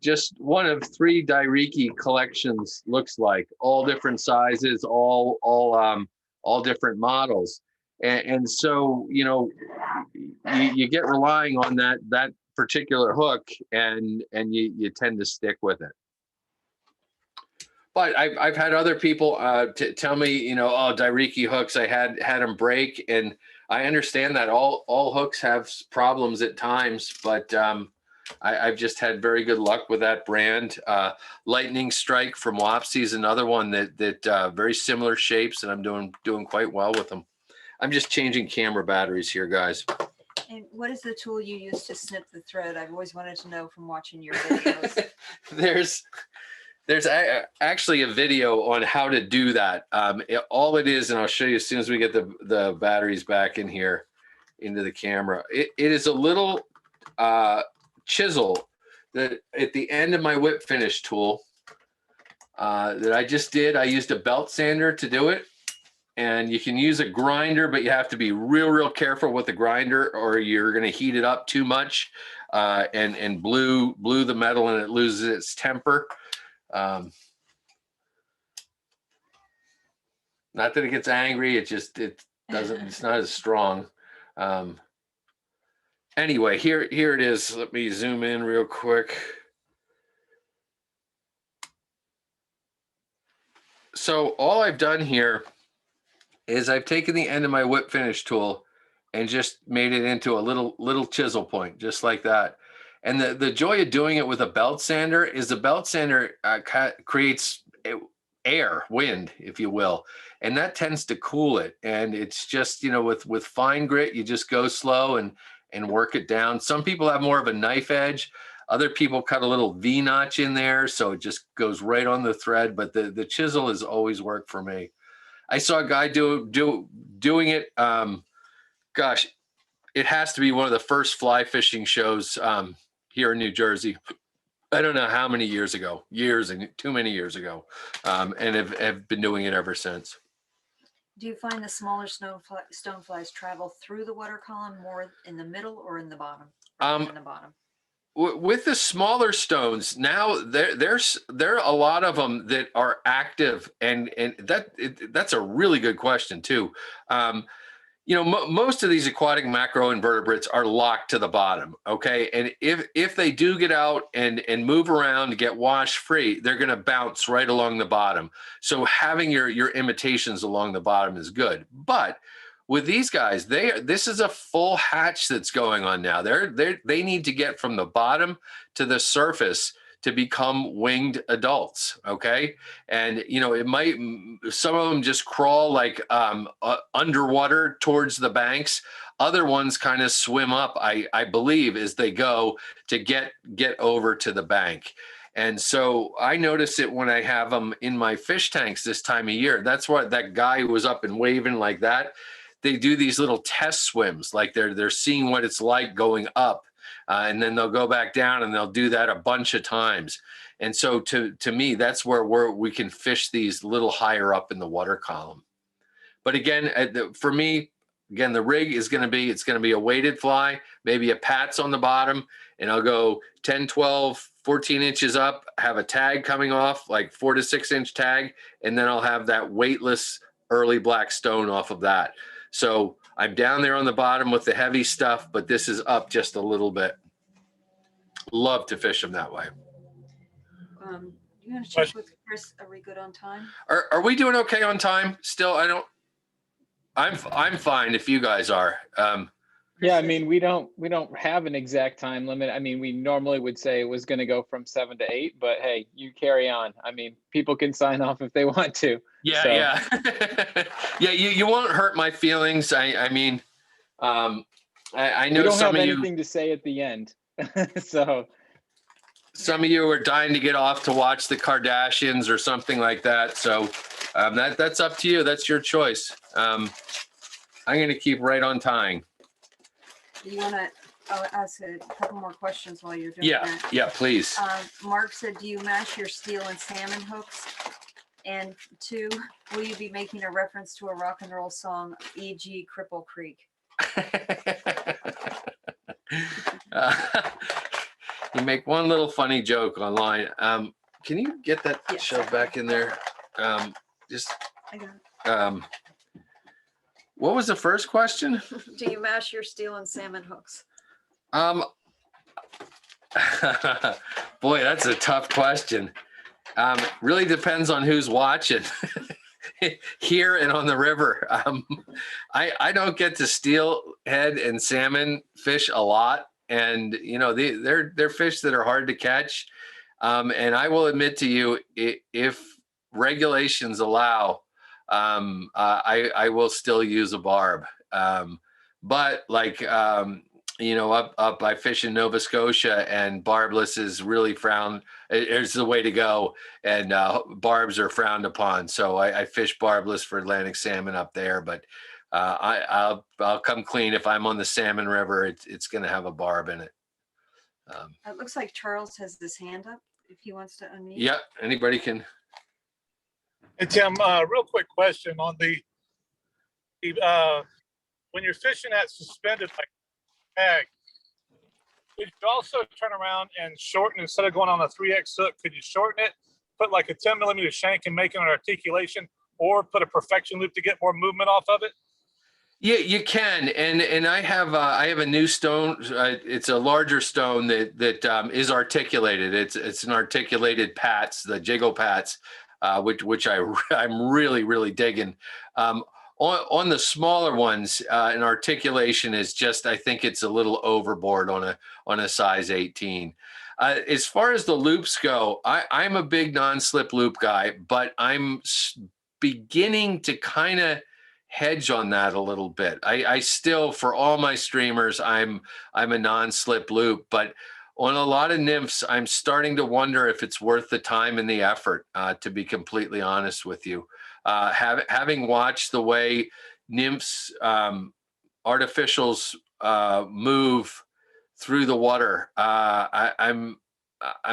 just one of 3 Dairiki collections looks like. All different sizes, all different models. And so, you get relying on that particular hook, and you tend to stick with it. But I've had other people tell me, Dairiki hooks, I had them break, and I understand that all hooks have problems at times, but I've just had very good luck with that brand. Lightning Strike from Wapsie is another one that very similar shapes, and I'm doing quite well with them. I'm just changing camera batteries here, guys. And what is the tool you use to snip the thread? I've always wanted to know from watching your videos. There's actually a video on how to do that. All it is, and I'll show you as soon as we get the batteries back in here into the camera. It is a little chisel that at the end of my whip finish tool that I just did. I used a belt sander to do it. And you can use a grinder, but you have to be real careful with the grinder, or you're going to heat it up too much and blue the metal, and it loses its temper. Not that it gets angry, it doesn't. It's not as strong. Anyway, here it is. Let me zoom in real quick. So all I've done here is I've taken the end of my whip finish tool and just made it into a little chisel point, just like that. And the joy of doing it with a belt sander is the belt sander creates air, wind, if you will, and that tends to cool it. And it's just, with fine grit, you just go slow and work it down. Some people have more of a knife edge. Other people cut a little V notch in there, so it just goes right on the thread. But the chisel has always worked for me. I saw a guy doing it. Gosh, it has to be one of the first fly fishing shows here in New Jersey. I don't know how many years ago, too many years ago, and have been doing it ever since. Do you find the smaller stoneflies travel through the water column more in the middle or in the bottom? In the bottom. With the smaller stones now, there are a lot of them that are active, and that's a really good question too. Most of these aquatic macroinvertebrates are locked to the bottom. Okay, and if they do get out and move around and get wash free, they're going to bounce right along the bottom. So having your imitations along the bottom is good, but with these guys, this is a full hatch that's going on now. They need to get from the bottom to the surface to become winged adults. Okay, and some of them just crawl like underwater towards the banks. Other ones kind of swim up, I believe, as they go to get over to the bank. And so I notice it when I have them in my fish tanks this time of year. That's what that guy who was up and waving like that. They do these little test swims, like they're seeing what it's like going up, and then they'll go back down, and they'll do that a bunch of times. And so to me, that's where we can fish these a little higher up in the water column. But again, for me, again, the rig is going to be a weighted fly, maybe a Pat's on the bottom, and I'll go 10, 12, 14 inches up, have a tag coming off, like 4 to 6 inch tag, and then I'll have that weightless early black stone off of that. So I'm down there on the bottom with the heavy stuff, but this is up just a little bit. Love to fish them that way. You want to check with Chris? Are we good on time? Are we doing okay on time? Still, I'm fine if you guys are. Yeah, I mean, we don't have an exact time limit. I mean, we normally would say it was going to go from 7 to 8, but hey, you carry on. I mean, people can sign off if they want to. Yeah, so. yeah. Yeah, you won't hurt my feelings. I mean, I know some of you. We don't have anything to say at the end. So. Some of you are dying to get off to watch the Kardashians or something like that. So that's up to you. That's your choice. I'm going to keep right on tying. Do you want to ask a couple more questions while you're doing that? Yeah, please. Mark said, do you mash your steel and salmon hooks? And 2, will you be making a reference to a rock and roll song, e.g. Cripple Creek? You make one little funny joke online. Can you get that shoved back in there? I got it. What was the first question? Do you mash your steel and salmon hooks? Boy, that's a tough question. Really depends on who's watching here and on the river. I don't get to steelhead and salmon fish a lot, and they're fish that are hard to catch. And I will admit to you, if regulations allow, I will still use a barb. But like, up I fish in Nova Scotia, and barbless is really frowned. It's the way to go, and barbs are frowned upon. So I fish barbless for Atlantic salmon up there. But I'll come clean if I'm on the salmon river. It's going to have a barb in it. It looks like Charles has his hand up. If he wants to unmute. Yeah, anybody can. Hey Tim, real quick question on the when you're fishing that suspended like tag, could you also turn around and shorten instead of going on a 3X hook? Could you shorten it, put like a 10mm shank and make it an articulation, or put a perfection loop to get more movement off of it? Yeah, you can, and I have a new stone. It's a larger stone that is articulated. It's an articulated pats, the jiggle pats, which I'm really digging. On the smaller ones, an articulation is just, I think it's a little overboard on a size 18. As far as the loops go, I'm a big non-slip loop guy, but I'm beginning to kind of hedge on that a little bit. I still, for all my streamers, I'm a non-slip loop, but On a lot of nymphs, I'm starting to wonder if it's worth the time and the effort, to be completely honest with you. Having watched the way nymphs, artificials move through the water, I'm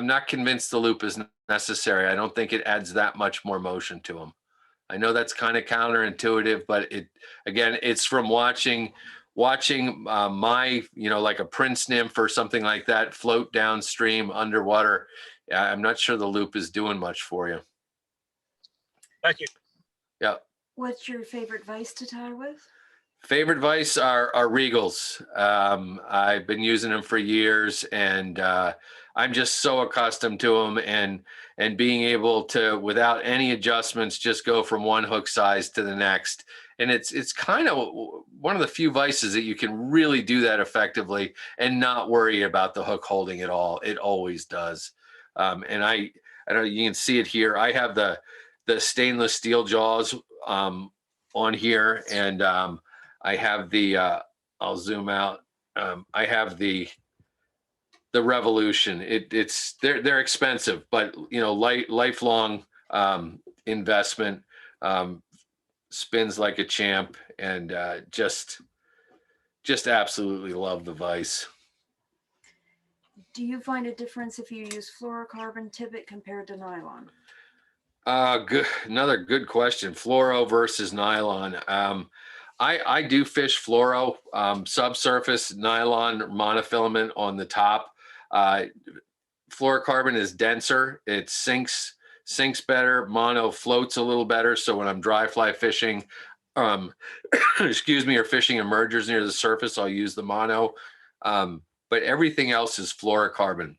not convinced the loop is necessary. I don't think it adds that much more motion to them. I know that's kind of counterintuitive, but it's from watching my, like a prince nymph or something like that float downstream underwater. I'm not sure the loop is doing much for you. Thank you. Yeah. What's your favorite vise to tie with? Favorite vise are regals. I've been using them for years, and I'm just so accustomed to them, and being able to, without any adjustments, just go from one hook size to the next. And it's kind of one of the few vices that you can really do that effectively and not worry about the hook holding it all. It always does. And I know you can see it here. I have the stainless steel jaws on here, and I have the I'll zoom out. I have the Revolution. They're expensive, but lifelong investment. Spins like a champ, and just absolutely love the vise. Do you find a difference if you use fluorocarbon tippet compared to nylon? Good. Another good question. Fluoro versus nylon. I do fish fluoro, subsurface nylon monofilament on the top. Fluorocarbon is denser. It sinks better. Mono floats a little better. So when I'm dry fly fishing, excuse me, or fishing emergers near the surface, I'll use the mono. But everything else is fluorocarbon.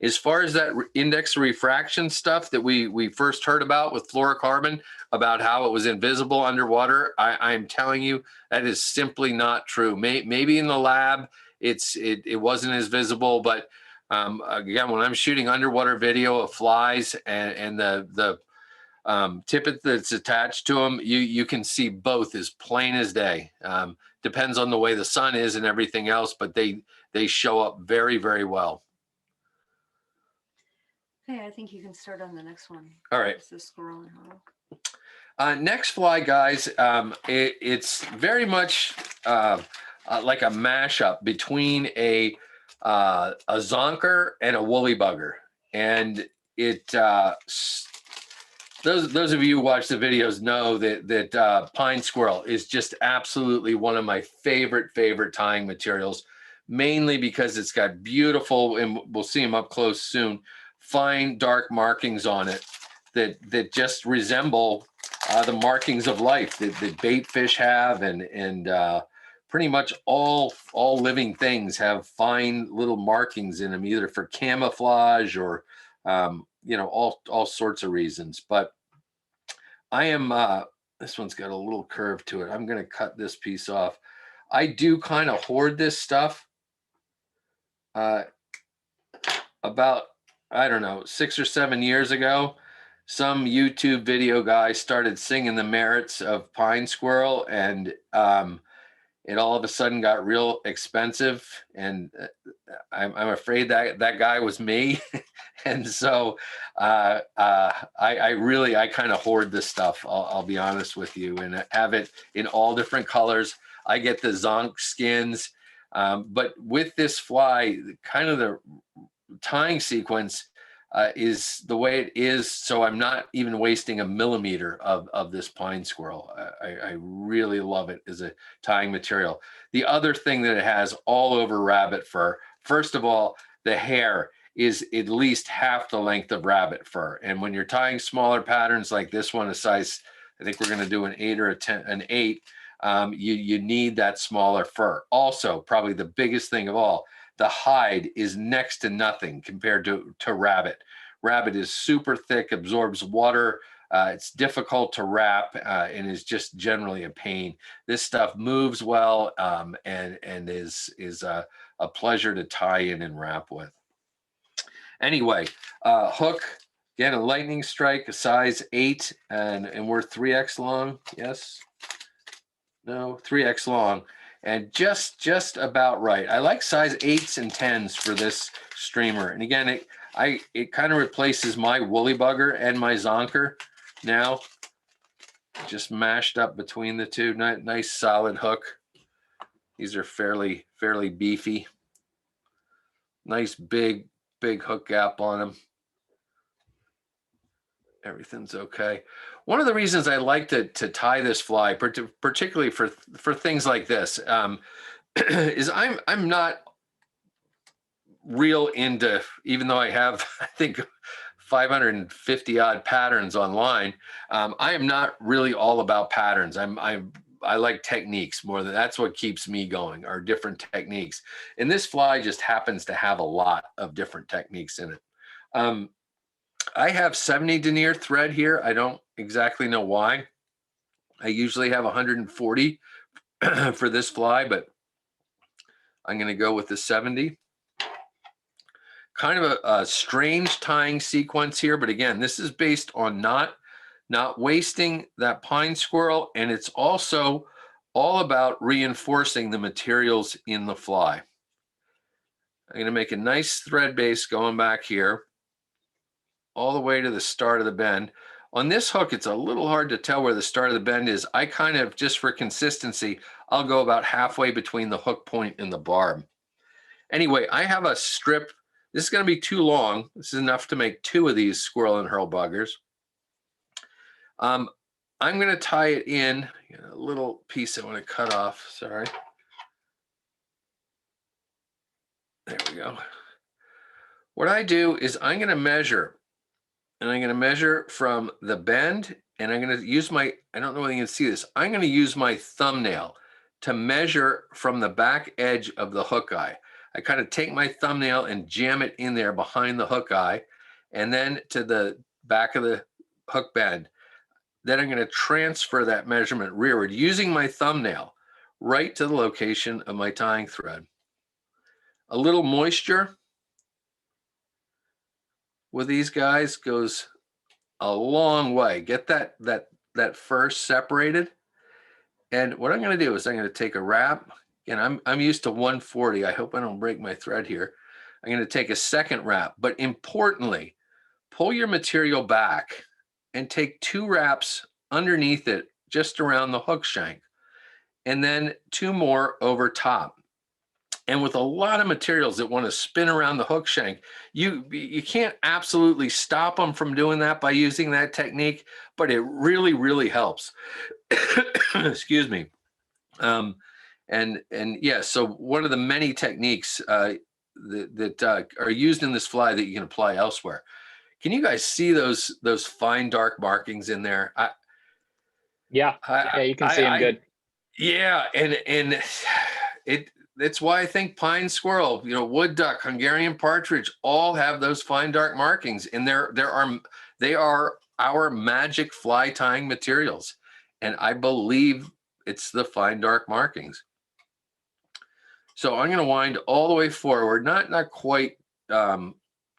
As far as that index refraction stuff that we first heard about with fluorocarbon, about how it was invisible underwater, I'm telling you, that is simply not true. Maybe in the lab, it wasn't as visible, but again, when I'm shooting underwater video of flies and the tippet that's attached to them, you can see both as plain as day. Depends on the way the sun is and everything else, but they show up very, very well. Okay, I think you can start on the next one. All right. It's the squirrel and hollow. Next fly, guys, it's very much like a mashup between a zonker and a woolly bugger. And those of you who watch the videos know that pine squirrel is just absolutely one of my favorite tying materials, mainly because it's got beautiful, and we'll see them up close soon, fine dark markings on it that just resemble the markings of life that bait fish have, and pretty much all living things have fine little markings in them, either for camouflage or all sorts of reasons. But I am this one's got a little curve to it. I'm going to cut this piece off. I do kind of hoard this stuff. About, I don't know, 6 or 7 years ago, some YouTube video guy started singing the merits of pine squirrel, and it all of a sudden got real expensive, and I'm afraid that guy was me. And so I kind of hoard this stuff. I'll be honest with you, and have it in all different colors. I get the zonk skins, but with this fly, kind of the tying sequence is the way it is, so I'm not even wasting a millimeter of this pine squirrel. I really love it as a tying material. The other thing that it has all over rabbit fur, first of all, the hair is at least half the length of rabbit fur. And when you're tying smaller patterns like this one, a size, I think we're going to do an 8 or an 8, you need that smaller fur. Also, probably the biggest thing of all, the hide is next to nothing compared to rabbit. Rabbit is super thick, absorbs water. It's difficult to wrap, and is just generally a pain. This stuff moves well, and is a pleasure to tie in and wrap with. Anyway, hook, again, a lightning strike, a size 8, and we're 3X long. Yes? No, 3X long. and just about right. I like size 8s and 10s for this streamer. And again, it kind of replaces my woolly bugger and my zonker now. Just mashed up between the two. Nice solid hook. These are fairly beefy. Nice big hook gap on them. Everything's okay. One of the reasons I like to tie this fly, particularly for things like this, is I'm not real into, even though I have, I think, 550 odd patterns online. I am not really all about patterns. I like techniques more than that's what keeps me going, are different techniques. And this fly just happens to have a lot of different techniques in it. I have 70 denier thread here. I don't exactly know why. I usually have 140 for this fly, but I'm going to go with the 70. Kind of a strange tying sequence here, but again, this is based on not wasting that pine squirrel, and it's also all about reinforcing the materials in the fly. I'm going to make a nice thread base going back here all the way to the start of the bend. On this hook, it's a little hard to tell where the start of the bend is. I kind of, just for consistency, I'll go about halfway between the hook point and the barb. Anyway, I have a strip. This is going to be too long. This is enough to make 2 of these squirrel and hurl buggers. I'm going to tie it in. A little piece I want to cut off. Sorry. There we go. What I do is I'm going to measure. And I'm going to measure from the bend, and I'm going to use my, I don't know whether you can see this, I'm going to use my thumbnail to measure from the back edge of the hook eye. I kind of take my thumbnail and jam it in there behind the hook eye, and then to the back of the hook bend. Then I'm going to transfer that measurement rearward using my thumbnail right to the location of my tying thread. A little moisture with these guys goes a long way. Get that first separated. And what I'm going to do is I'm going to take a wrap, and I'm used to 140. I hope I don't break my thread here. I'm going to take a second wrap, but importantly, pull your material back and take 2 wraps underneath it, just around the hook shank, and then 2 more over top. And with a lot of materials that want to spin around the hook shank, you can't absolutely stop them from doing that by using that technique, but it really helps. Excuse me. And yeah, so one of the many techniques that are used in this fly that you can apply elsewhere. Can you guys see those fine dark markings in there? Yeah, you can see them good. Yeah, and that's why I think pine squirrel, wood duck, Hungarian partridge, all have those fine dark markings, and they are our magic fly tying materials, and I believe it's the fine dark markings. So I'm going to wind all the way forward, not quite to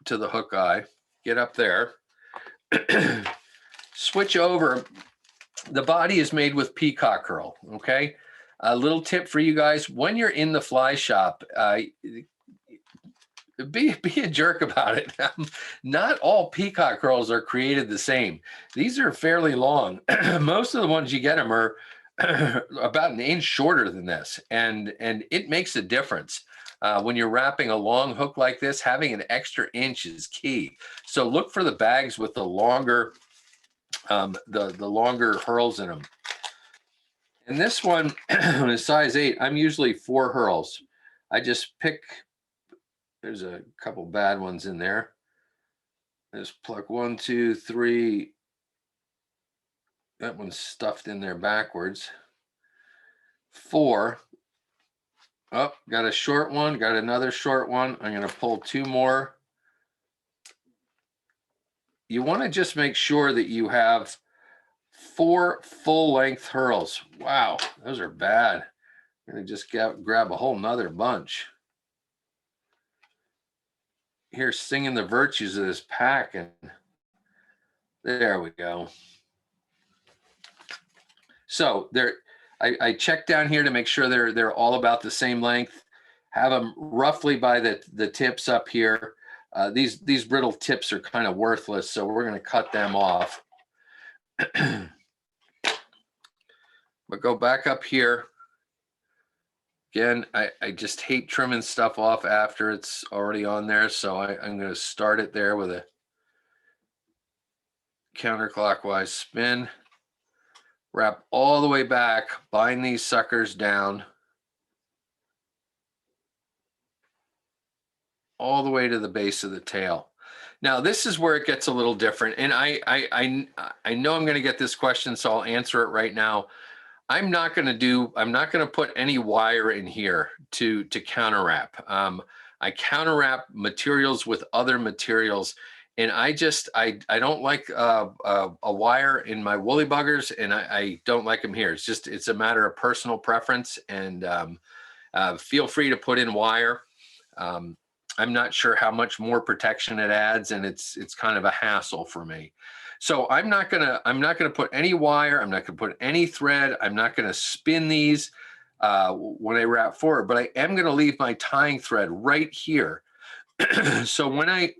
the hook eye. Get up there. Switch over. The body is made with peacock curl. Okay. A little tip for you guys: when you're in the fly shop, be a jerk about it. Not all peacock curls are created the same. These are fairly long. Most of the ones you get them are about an inch shorter than this, and it makes a difference. When you're wrapping a long hook like this, having an extra inch is key. So look for the bags with the longer the longer hurls in them. And this one is size 8. I'm usually 4 hurls. I just pick, there's a couple bad ones in there. Just pluck 1, 2, 3. That one's stuffed in there backwards. 4. Oh, got a short one, got another short one. I'm going to pull 2 more. You want to just make sure that you have 4 full-length hurls. Wow, those are bad. I'm going to just grab a whole nother bunch. Here, singing the virtues of this pack, and there we go. So there, I check down here to make sure they're all about the same length. Have them roughly by the tips up here. These brittle tips are kind of worthless, so we're going to cut them off. But go back up here. Again, I just hate trimming stuff off after it's already on there, so I'm going to start it there with a counterclockwise spin. Wrap all the way back, bind these suckers down all the way to the base of the tail. Now this is where it gets a little different, and I know I'm going to get this question, so I'll answer it right now. I'm not going to put any wire in here to counterwrap. I counterwrap materials with other materials, and I don't like a wire in my woolly buggers, and I don't like them here. It's a matter of personal preference, and feel free to put in wire. I'm not sure how much more protection it adds, and it's kind of a hassle for me. So I'm not gonna put any wire. I'm not gonna put any thread. I'm not gonna spin these when I wrap forward, but I am gonna leave my tying thread right here. So when I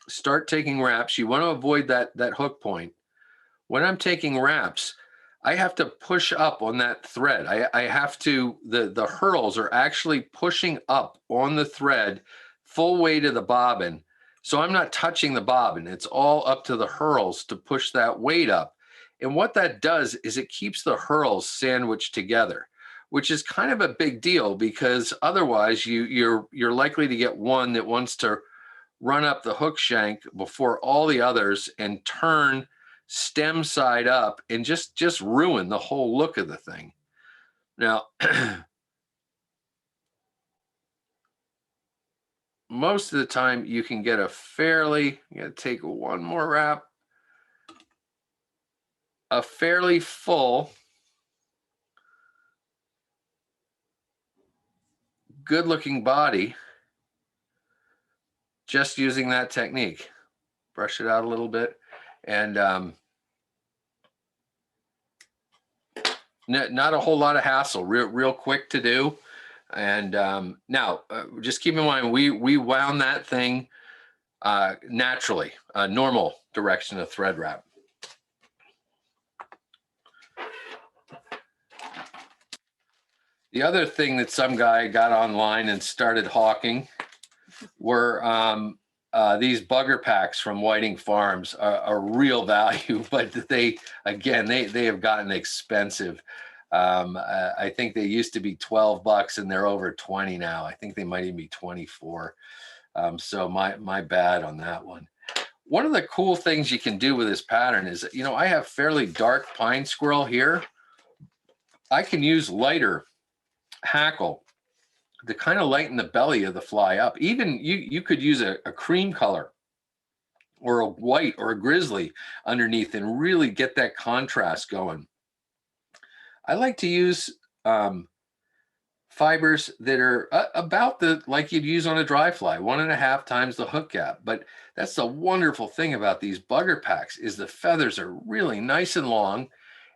start taking wraps, you want to avoid that hook point. When I'm taking wraps, I have to push up on that thread. I have to, the hurls are actually pushing up on the thread full weight of the bobbin. So I'm not touching the bobbin. It's all up to the hurls to push that weight up. And what that does is it keeps the hurls sandwiched together, which is kind of a big deal, because otherwise you're likely to get one that wants to run up the hook shank before all the others and turn stem side up and just ruin the whole look of the thing. Now, most of the time you can get you gotta take one more wrap, a fairly full, good looking body just using that technique. Brush it out a little bit, and not a whole lot of hassle, real quick to do. And now just keep in mind, we wound that thing naturally, normal direction of thread wrap. The other thing that some guy got online and started hawking were these bugger packs from Whiting Farms. Are real value, but they have gotten expensive. I think they used to be $12 and they're over 20 now. I think they might even be 24. So my bad on that one. One of the cool things you can do with this pattern is, I have fairly dark pine squirrel here. I can use lighter hackle to kind of lighten the belly of the fly up. Even you could use a cream color or a white or a grizzly underneath and really get that contrast going. I like to use fibers that are about like you'd use on a dry fly, 1.5 times the hook gap. But that's the wonderful thing about these bugger packs is the feathers are really nice and long.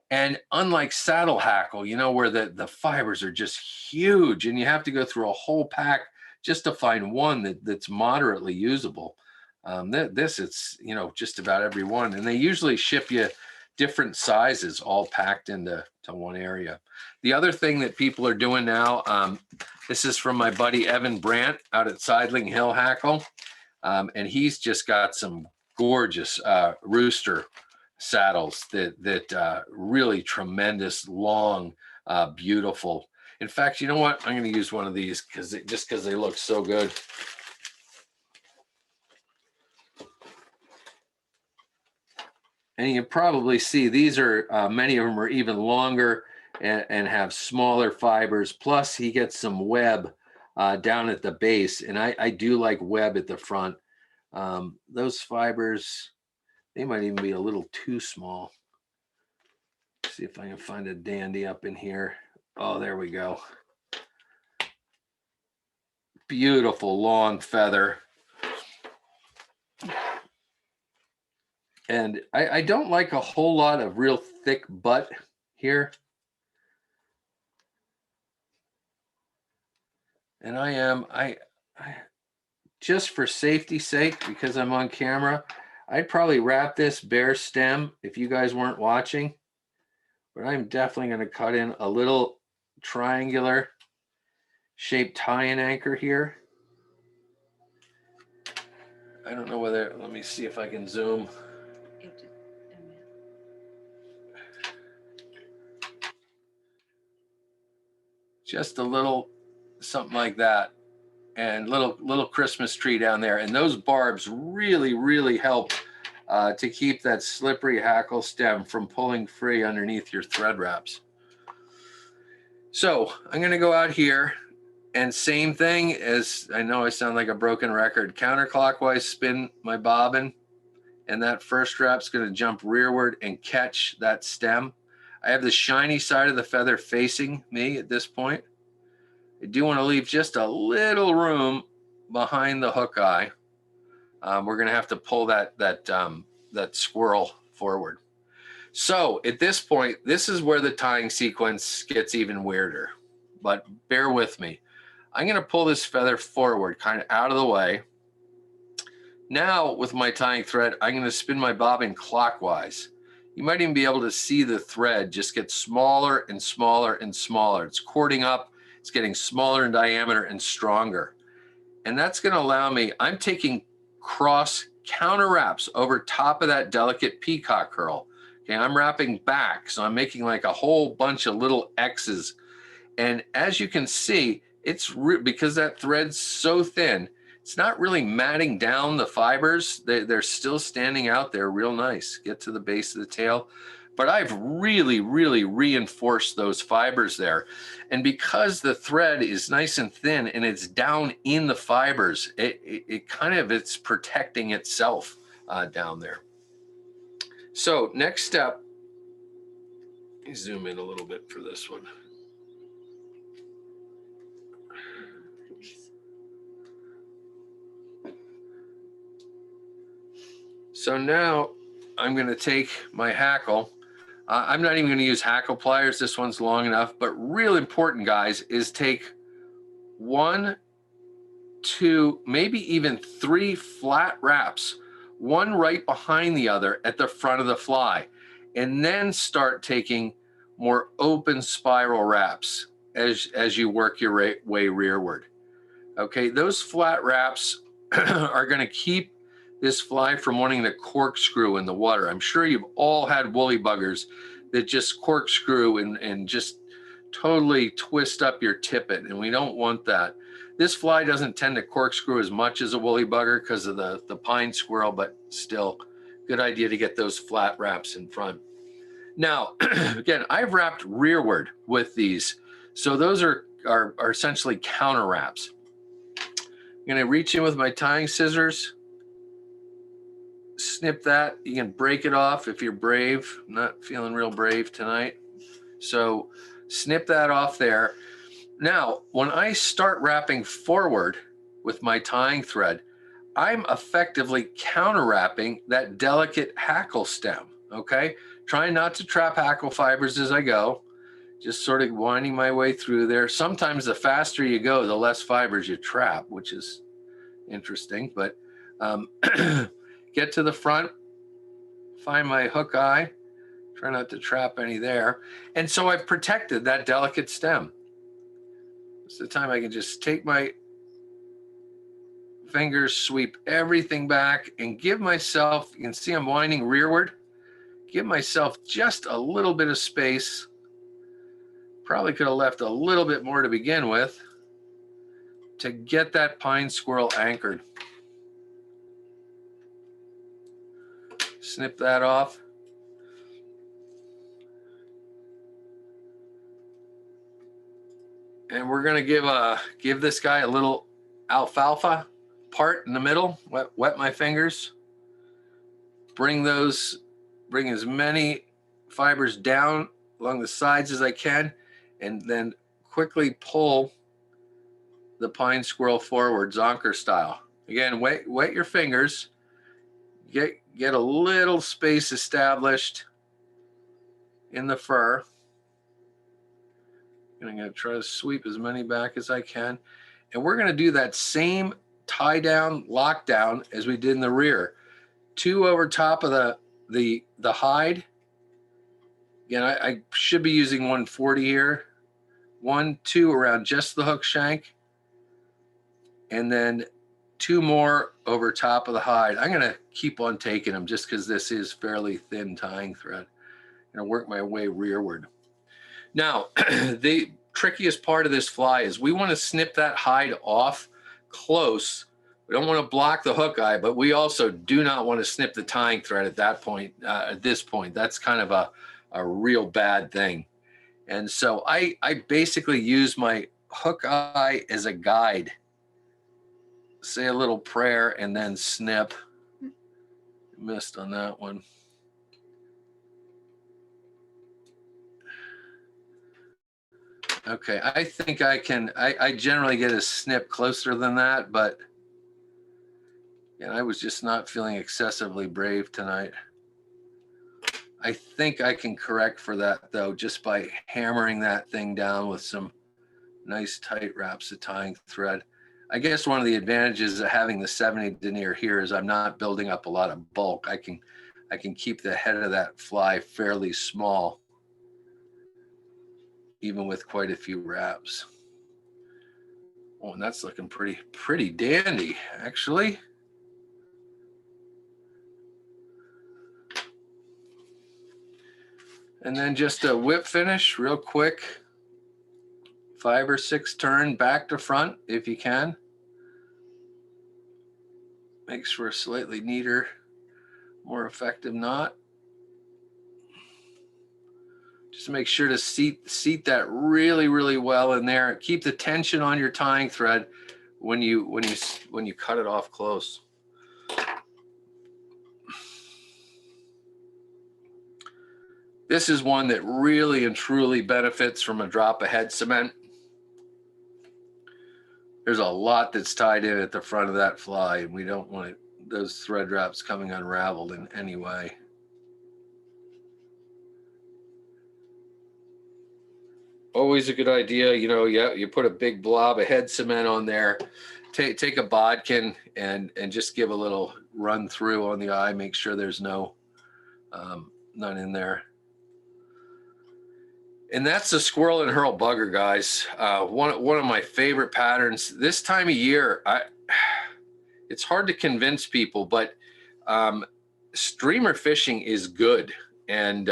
And unlike saddle hackle, where the fibers are just huge and you have to go through a whole pack just to find one that's moderately usable. This, it's, just about every one. And they usually ship you different sizes all packed into one area. The other thing that people are doing now, this is from my buddy Evan Brandt out at Sidling Hill Hackle. And he's just got some gorgeous rooster saddles that really tremendous, long, beautiful. In fact, you know what? I'm going to use one of these because they look so good. And you can probably see these are many of them are even longer and have smaller fibers. Plus, he gets some web down at the base, and I do like web at the front. Those fibers, they might even be a little too small. Let's see if I can find a dandy up in here. Oh, there we go. Beautiful long feather. And I don't like a whole lot of real thick butt here. And I just for safety's sake, because I'm on camera, I'd probably wrap this bare stem if you guys weren't watching, but I'm definitely going to cut in a little triangular shaped tie-in anchor here. I don't know whether, let me see if I can zoom. Just a little something like that, and little Christmas tree down there. And those barbs really help to keep that slippery hackle stem from pulling free underneath your thread wraps. So I'm going to go out here, and same thing as, I know I sound like a broken record, counterclockwise spin my bobbin, and that first wrap's going to jump rearward and catch that stem. I have the shiny side of the feather facing me at this point. I do want to leave just a little room behind the hook eye. We're going to have to pull that squirrel forward. So at this point, this is where the tying sequence gets even weirder, but bear with me. I'm going to pull this feather forward, kind of out of the way. Now with my tying thread, I'm going to spin my bobbin clockwise. You might even be able to see the thread just get smaller and smaller and smaller. It's cording up, it's getting smaller in diameter and stronger. And that's going to allow me, I'm taking cross counter wraps over top of that delicate peacock curl. Okay, I'm wrapping back, so I'm making like a whole bunch of little X's. And as you can see, it's because that thread's so thin, it's not really matting down the fibers. They're still standing out there real nice. Get to the base of the tail. But I've really reinforced those fibers there. And because the thread is nice and thin and it's down in the fibers, it's protecting itself down there. So next step, let me zoom in a little bit for this one. So now I'm going to take my hackle. I'm not even going to use hackle pliers. This one's long enough, but real important, guys, is take 1, 2, maybe even 3 flat wraps, one right behind the other at the front of the fly, and then start taking more open spiral wraps as you work your way rearward. Okay, those flat wraps are going to keep this fly from wanting to corkscrew in the water. I'm sure you've all had woolly buggers that just corkscrew and just totally twist up your tippet, and we don't want that. This fly doesn't tend to corkscrew as much as a woolly bugger because of the pine squirrel, but still, good idea to get those flat wraps in front. Now, again, I've wrapped rearward with these, so those are essentially counter wraps. I'm gonna reach in with my tying scissors, snip that. You can break it off if you're brave. I'm not feeling real brave tonight. So snip that off there. Now, when I start wrapping forward with my tying thread, I'm effectively counter wrapping that delicate hackle stem, okay? Trying not to trap hackle fibers as I go, just sort of winding my way through there. Sometimes the faster you go, the less fibers you trap, which is interesting, but get to the front, find my hook eye, try not to trap any there. And so I've protected that delicate stem. It's the time I can just take my fingers, sweep everything back, and give myself, you can see I'm winding rearward, give myself just a little bit of space. Probably could have left a little bit more to begin with to get that pine squirrel anchored. Snip that off. And we're gonna give this guy a little alfalfa part in the middle. Wet my fingers. Bring as many fibers down along the sides as I can, and then quickly pull the pine squirrel forward, zonker style. Again, wet your fingers. Get a little space established in the fur. And I'm going to try to sweep as many back as I can. And we're gonna do that same tie down, lockdown as we did in the rear. 2 over top of the hide. Again, I should be using 140 here. 1, 2 around just the hook shank. And then 2 more over top of the hide. I'm gonna keep on taking them just because this is fairly thin tying thread. I'm gonna work my way rearward. Now, the trickiest part of this fly is we wanna snip that hide off close. We don't wanna block the hook eye, but we also do not wanna snip the tying thread at that point, at this point. That's kind of a real bad thing. And so I basically use my hook eye as a guide. Say a little prayer and then snip. Missed on that one. Okay, I think I can, I generally get a snip closer than that, but yeah, I was just not feeling excessively brave tonight. I think I can correct for that though, just by hammering that thing down with some nice tight wraps of tying thread. I guess one of the advantages of having the 70 denier here is I'm not building up a lot of bulk. I can keep the head of that fly fairly small, even with quite a few wraps. Oh, and that's looking pretty dandy, actually. And then just a whip finish real quick. 5 or 6 turn back to front if you can. Makes for a slightly neater, more effective knot. Just make sure to seat that really well in there. Keep the tension on your tying thread when you cut it off close. This is one that really and truly benefits from a drop of head cement. There's a lot that's tied in at the front of that fly, and we don't want those thread wraps coming unraveled in any way. Always a good idea, you know, you put a big blob of head cement on there, take a bodkin and just give a little run through on the eye, make sure there's none in there. And that's the squirrel and hurl bugger, guys. One of my favorite patterns. This time of year, it's hard to convince people, but streamer fishing is good. And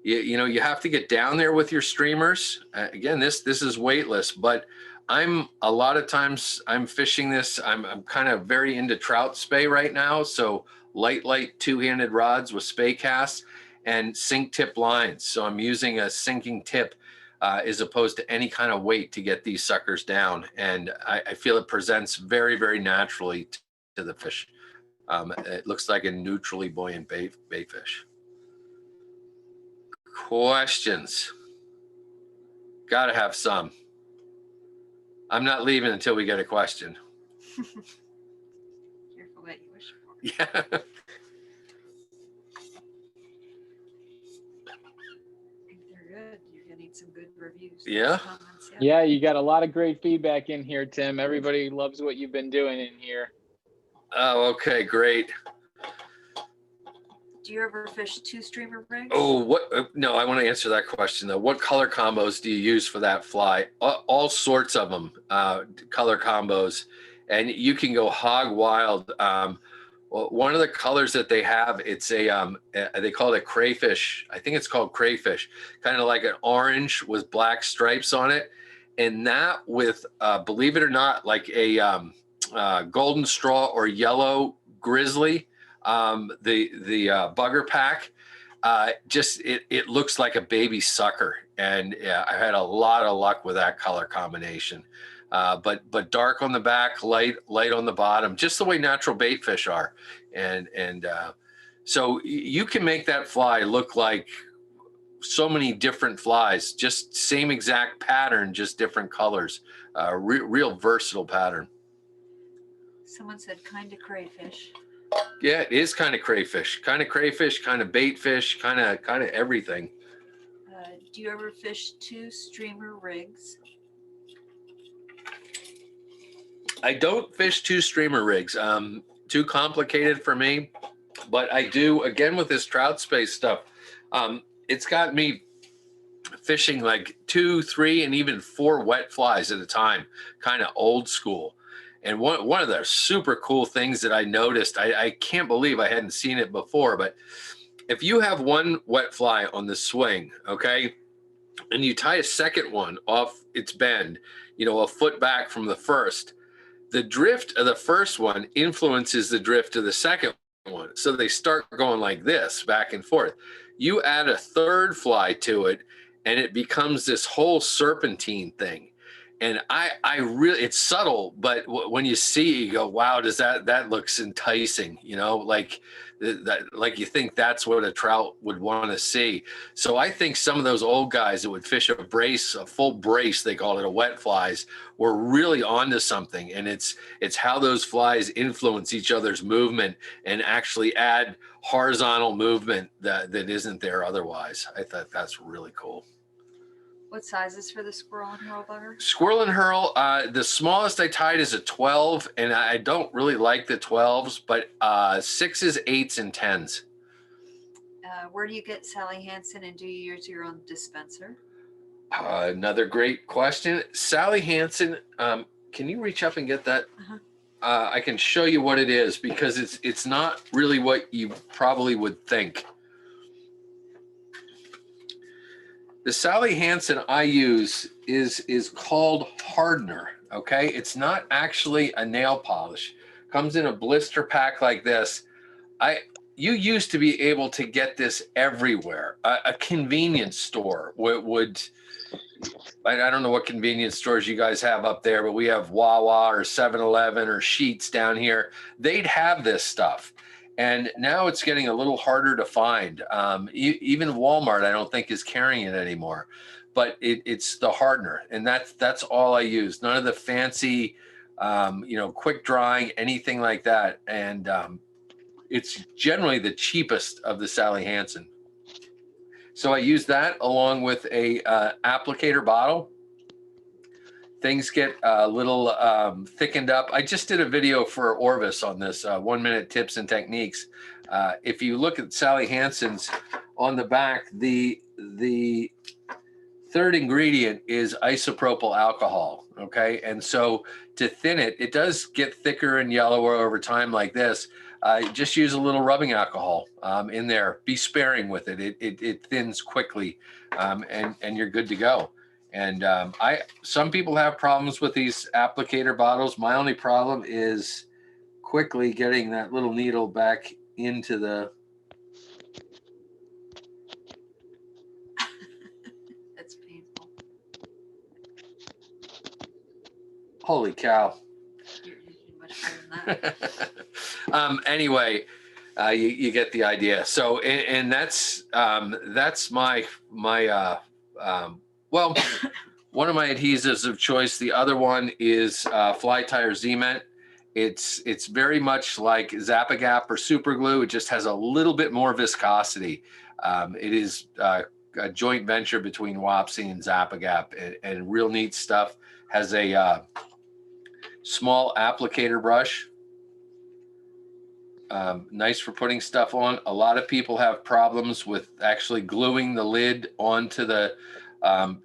you know, you have to get down there with your streamers. Again, this is weightless, but a lot of times I'm fishing this. I'm kind of very into trout spay right now. So light 2-handed rods with spay casts and sink tip lines. So I'm using a sinking tip as opposed to any kind of weight to get these suckers down. And I feel it presents very naturally to the fish. It looks like a neutrally buoyant bait fish. Questions? Gotta have some. I'm not leaving until we get a question. Careful what you wish for. Yeah. They're good. You're getting some good reviews. Yeah. Comments, Yeah, you got a lot of great feedback in here, Tim. Everybody loves what you've been doing in here. Oh, okay, great. Do you ever fish 2 streamer rigs? Oh, no, I want to answer that question though. What color combos do you use for that fly? All sorts of them, color combos, and you can go hog wild. Well, one of the colors that they have, it's they call it crayfish. I think it's called crayfish, kind of like an orange with black stripes on it. And that with, believe it or not, like a golden straw or yellow grizzly, the bugger pack, just it looks like a baby sucker. And yeah, I had a lot of luck with that color combination. But dark on the back, light on the bottom, just the way natural bait fish are. And so you can make that fly look like so many different flies, just same exact pattern, just different colors, real versatile pattern. Someone said kind of crayfish. Yeah, it is kind of crayfish, kind of bait fish, kind of everything. Do you ever fish 2 streamer rigs? I don't fish two streamer rigs. Too complicated for me, but I do, again, with this trout space stuff. It's got me fishing like 2, 3, and even 4 wet flies at a time, kind of old school. And one of the super cool things that I noticed, I can't believe I hadn't seen it before, but if you have one wet fly on the swing, okay, and you tie a second one off its bend, you know, a foot back from the first, the drift of the first one influences the drift of the second one. So they start going like this, back and forth. You add a third fly to it, and it becomes this whole serpentine thing. And I really, it's subtle, but when you see it, you go, wow, that looks enticing, you know, like that, like you think that's what a trout would want to see. So I think some of those old guys that would fish a brace, a full brace, they call it, a wet flies, were really onto something. And it's how those flies influence each other's movement and actually add horizontal movement that isn't there otherwise. I thought that's really cool. What sizes for the squirrel and hurl bugger? Squirrel and hurl, the smallest I tied is a 12, and I don't really like the 12s, but 6s, 8s, and 10s. Where do you get Sally Hansen, and do you use your own dispenser? Another great question. Sally Hansen, can you reach up and get that? Uh-huh. I can show you what it is, because it's not really what you probably would think. The Sally Hansen I use is called Hardener, okay? It's not actually a nail polish. Comes in a blister pack like this. You used to be able to get this everywhere. A convenience store would, I don't know what convenience stores you guys have up there, but we have Wawa or 7-Eleven or Sheetz down here. They'd have this stuff. And now it's getting a little harder to find. Even Walmart, I don't think, is carrying it anymore. But it's the hardener, and that's all I use. None of the fancy, quick drying, anything like that. And it's generally the cheapest of the Sally Hansen. So I use that along with a applicator bottle. Things get a little thickened up. I just did a video for Orvis on this, 1-minute tips and techniques. If you look at Sally Hansen's on the back, the third ingredient is isopropyl alcohol, okay? And so to thin it, it does get thicker and yellower over time like this. Just use a little rubbing alcohol in there. Be sparing with it. It thins quickly, and you're good to go. And some people have problems with these applicator bottles. My only problem is quickly getting that little needle back into the. That's painful. Holy cow. You're doing much better than that. Anyway, you get the idea. So, and that's my well, one of my adhesives of choice. The other one is Fly Tyer Z-Ment. It's very much like Zap-A-Gap or super glue. It just has a little bit more viscosity. It is a joint venture between Wapsi and Zap-A-Gap, and real neat stuff. Has a small applicator brush. Nice for putting stuff on. A lot of people have problems with actually gluing the lid onto the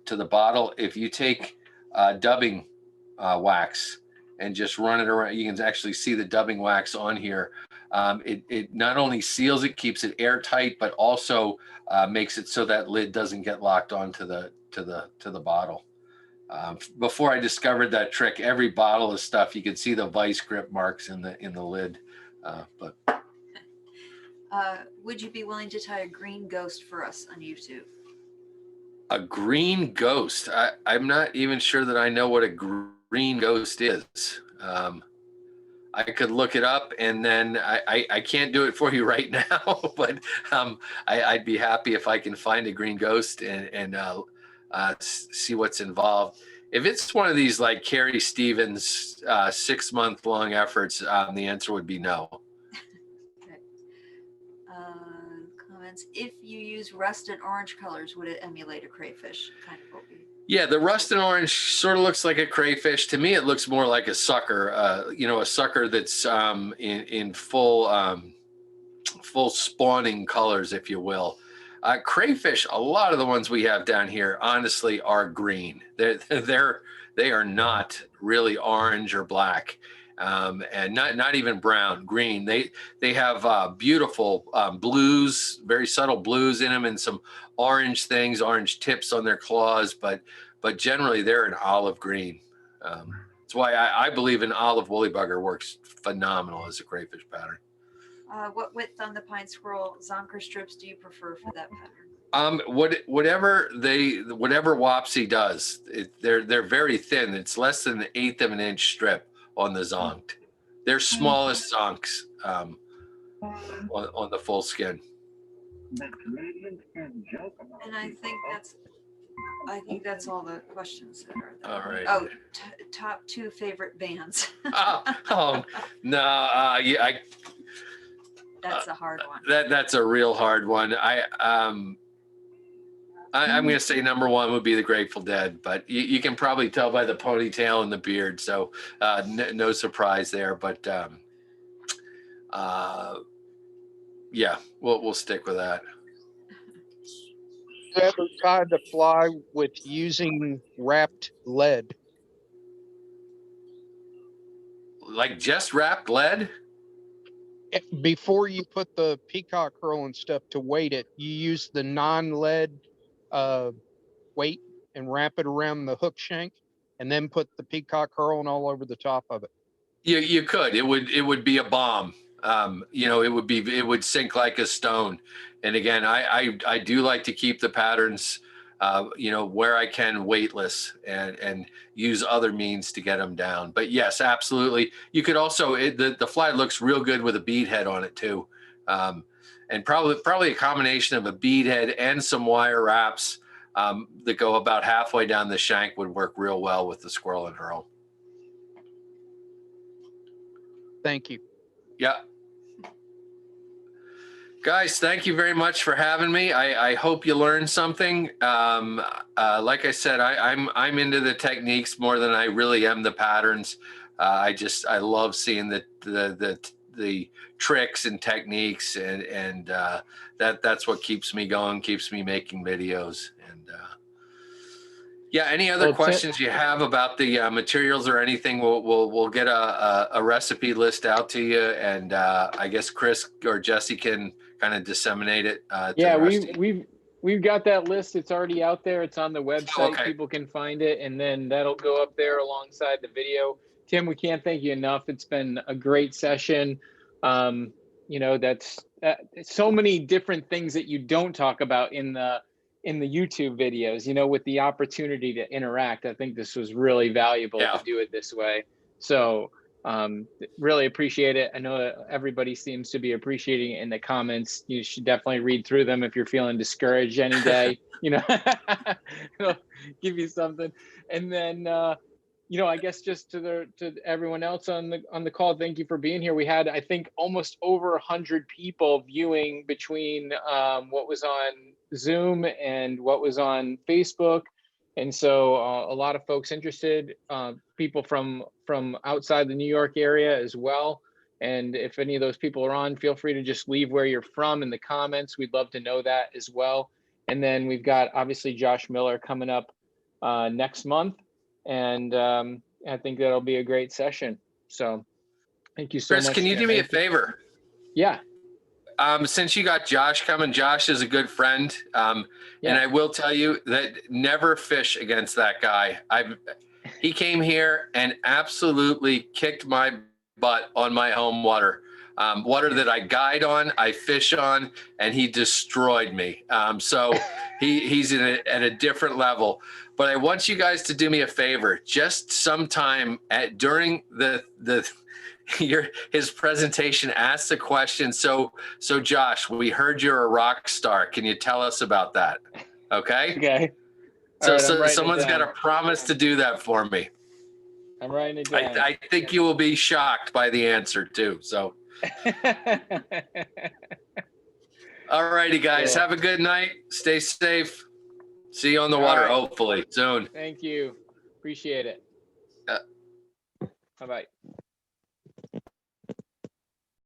to the bottle. If you take dubbing wax and just run it around, you can actually see the dubbing wax on here. It not only seals it, keeps it airtight, but also makes it so that lid doesn't get locked onto the bottle. Before I discovered that trick, every bottle of stuff you could see the vice grip marks in the lid. But would you be willing to tie a green ghost for us on YouTube? a green ghost. I'm not even sure that I know what a green ghost is. I could look it up, and then I can't do it for you right now, but I'd be happy if I can find a green ghost and see what's involved. If it's one of these like Carrie Stevens 6-month-long efforts, the answer would be no. Comments. If you use rust and orange colors, would it emulate a crayfish? Kind of what we. Yeah, the rusted orange sort of looks like a crayfish. To me, it looks more like a sucker. A sucker that's in full spawning colors, if you will. Crayfish, a lot of the ones we have down here, honestly, are green. They are not really orange or black, and not even brown. Green. They have beautiful blues, very subtle blues in them, and some orange things, orange tips on their claws. But generally, they're an olive green. That's why I believe an olive woolly bugger works phenomenal as a crayfish pattern. What width on the pine squirrel zonker strips do you prefer for that pattern? Whatever Wapsi does, they're very thin. It's less than 1/8 of an inch strip on the zonked. They're smallest zonks on the full skin. And I think that's all the questions that are there. All right. Oh, top 2 favorite bands. No, That's a hard one. That's a real hard one. I'm going to say number 1 would be the Grateful Dead, but you can probably tell by the ponytail and the beard, so no surprise there. But yeah, we'll stick with that. You ever tried to fly with using wrapped lead? Like just wrapped lead? Before you put the peacock curl and stuff to weight it, you use the non-lead weight and wrap it around the hook shank, and then put the peacock curl and all over the top of it. You could. It would be a bomb. It would sink like a stone. And again, I do like to keep the patterns, where I can weightless and use other means to get them down. But yes, absolutely. You could also, the fly looks real good with a bead head on it too. And probably a combination of a bead head and some wire wraps that go about halfway down the shank would work real well with the squirrel and hurl. Thank you. Yeah. Guys, thank you very much for having me. I hope you learned something. Like I said, I'm into the techniques more than I really am the patterns. I love seeing the tricks and techniques, and that's what keeps me going, keeps me making videos. And yeah, any other questions you have about the materials or anything, we'll get a recipe list out to you, and I guess Chris or Jesse can kind of disseminate it. Yeah, we've got that list. It's already out there. It's on the website. Okay. People can find it, and then that'll go up there alongside the video. Tim, we can't thank you enough. It's been a great session. That's so many different things that you don't talk about in the YouTube videos, with the opportunity to interact. I think this was really valuable to do it this way. So really appreciate it. I know everybody seems to be appreciating it in the comments. You should definitely read through them if you're feeling discouraged any day. It'll give you something. And then I guess just to everyone else on the call, thank you for being here. We had, I think, almost over 100 people viewing between what was on Zoom and what was on Facebook. And so a lot of folks interested, people from outside the New York area as well. And if any of those people are on, feel free to just leave where you're from in the comments. We'd love to know that as well. And then we've got obviously Josh Miller coming up next month. And I think that'll be a great session. So thank you so much. Chris, can you do me a favor? Yeah. Since you got Josh coming, Josh is a good friend. And I will tell you that never fish against that guy. He came here and absolutely kicked my butt on my home water. Water that I guide on, I fish on, and he destroyed me. So he's at a different level. But I want you guys to do me a favor. Just sometime during his presentation, ask the question. So Josh, we heard you're a rock star. Can you tell us about that? Okay. Okay. So, right, so someone's got to promise to do that for me. I'm writing it down. I think you will be shocked by the answer too. So. All righty, guys. Cool. Have a good night. Stay safe. See you on the All water, right. hopefully soon. Thank you. Appreciate it. Yeah. Bye-bye.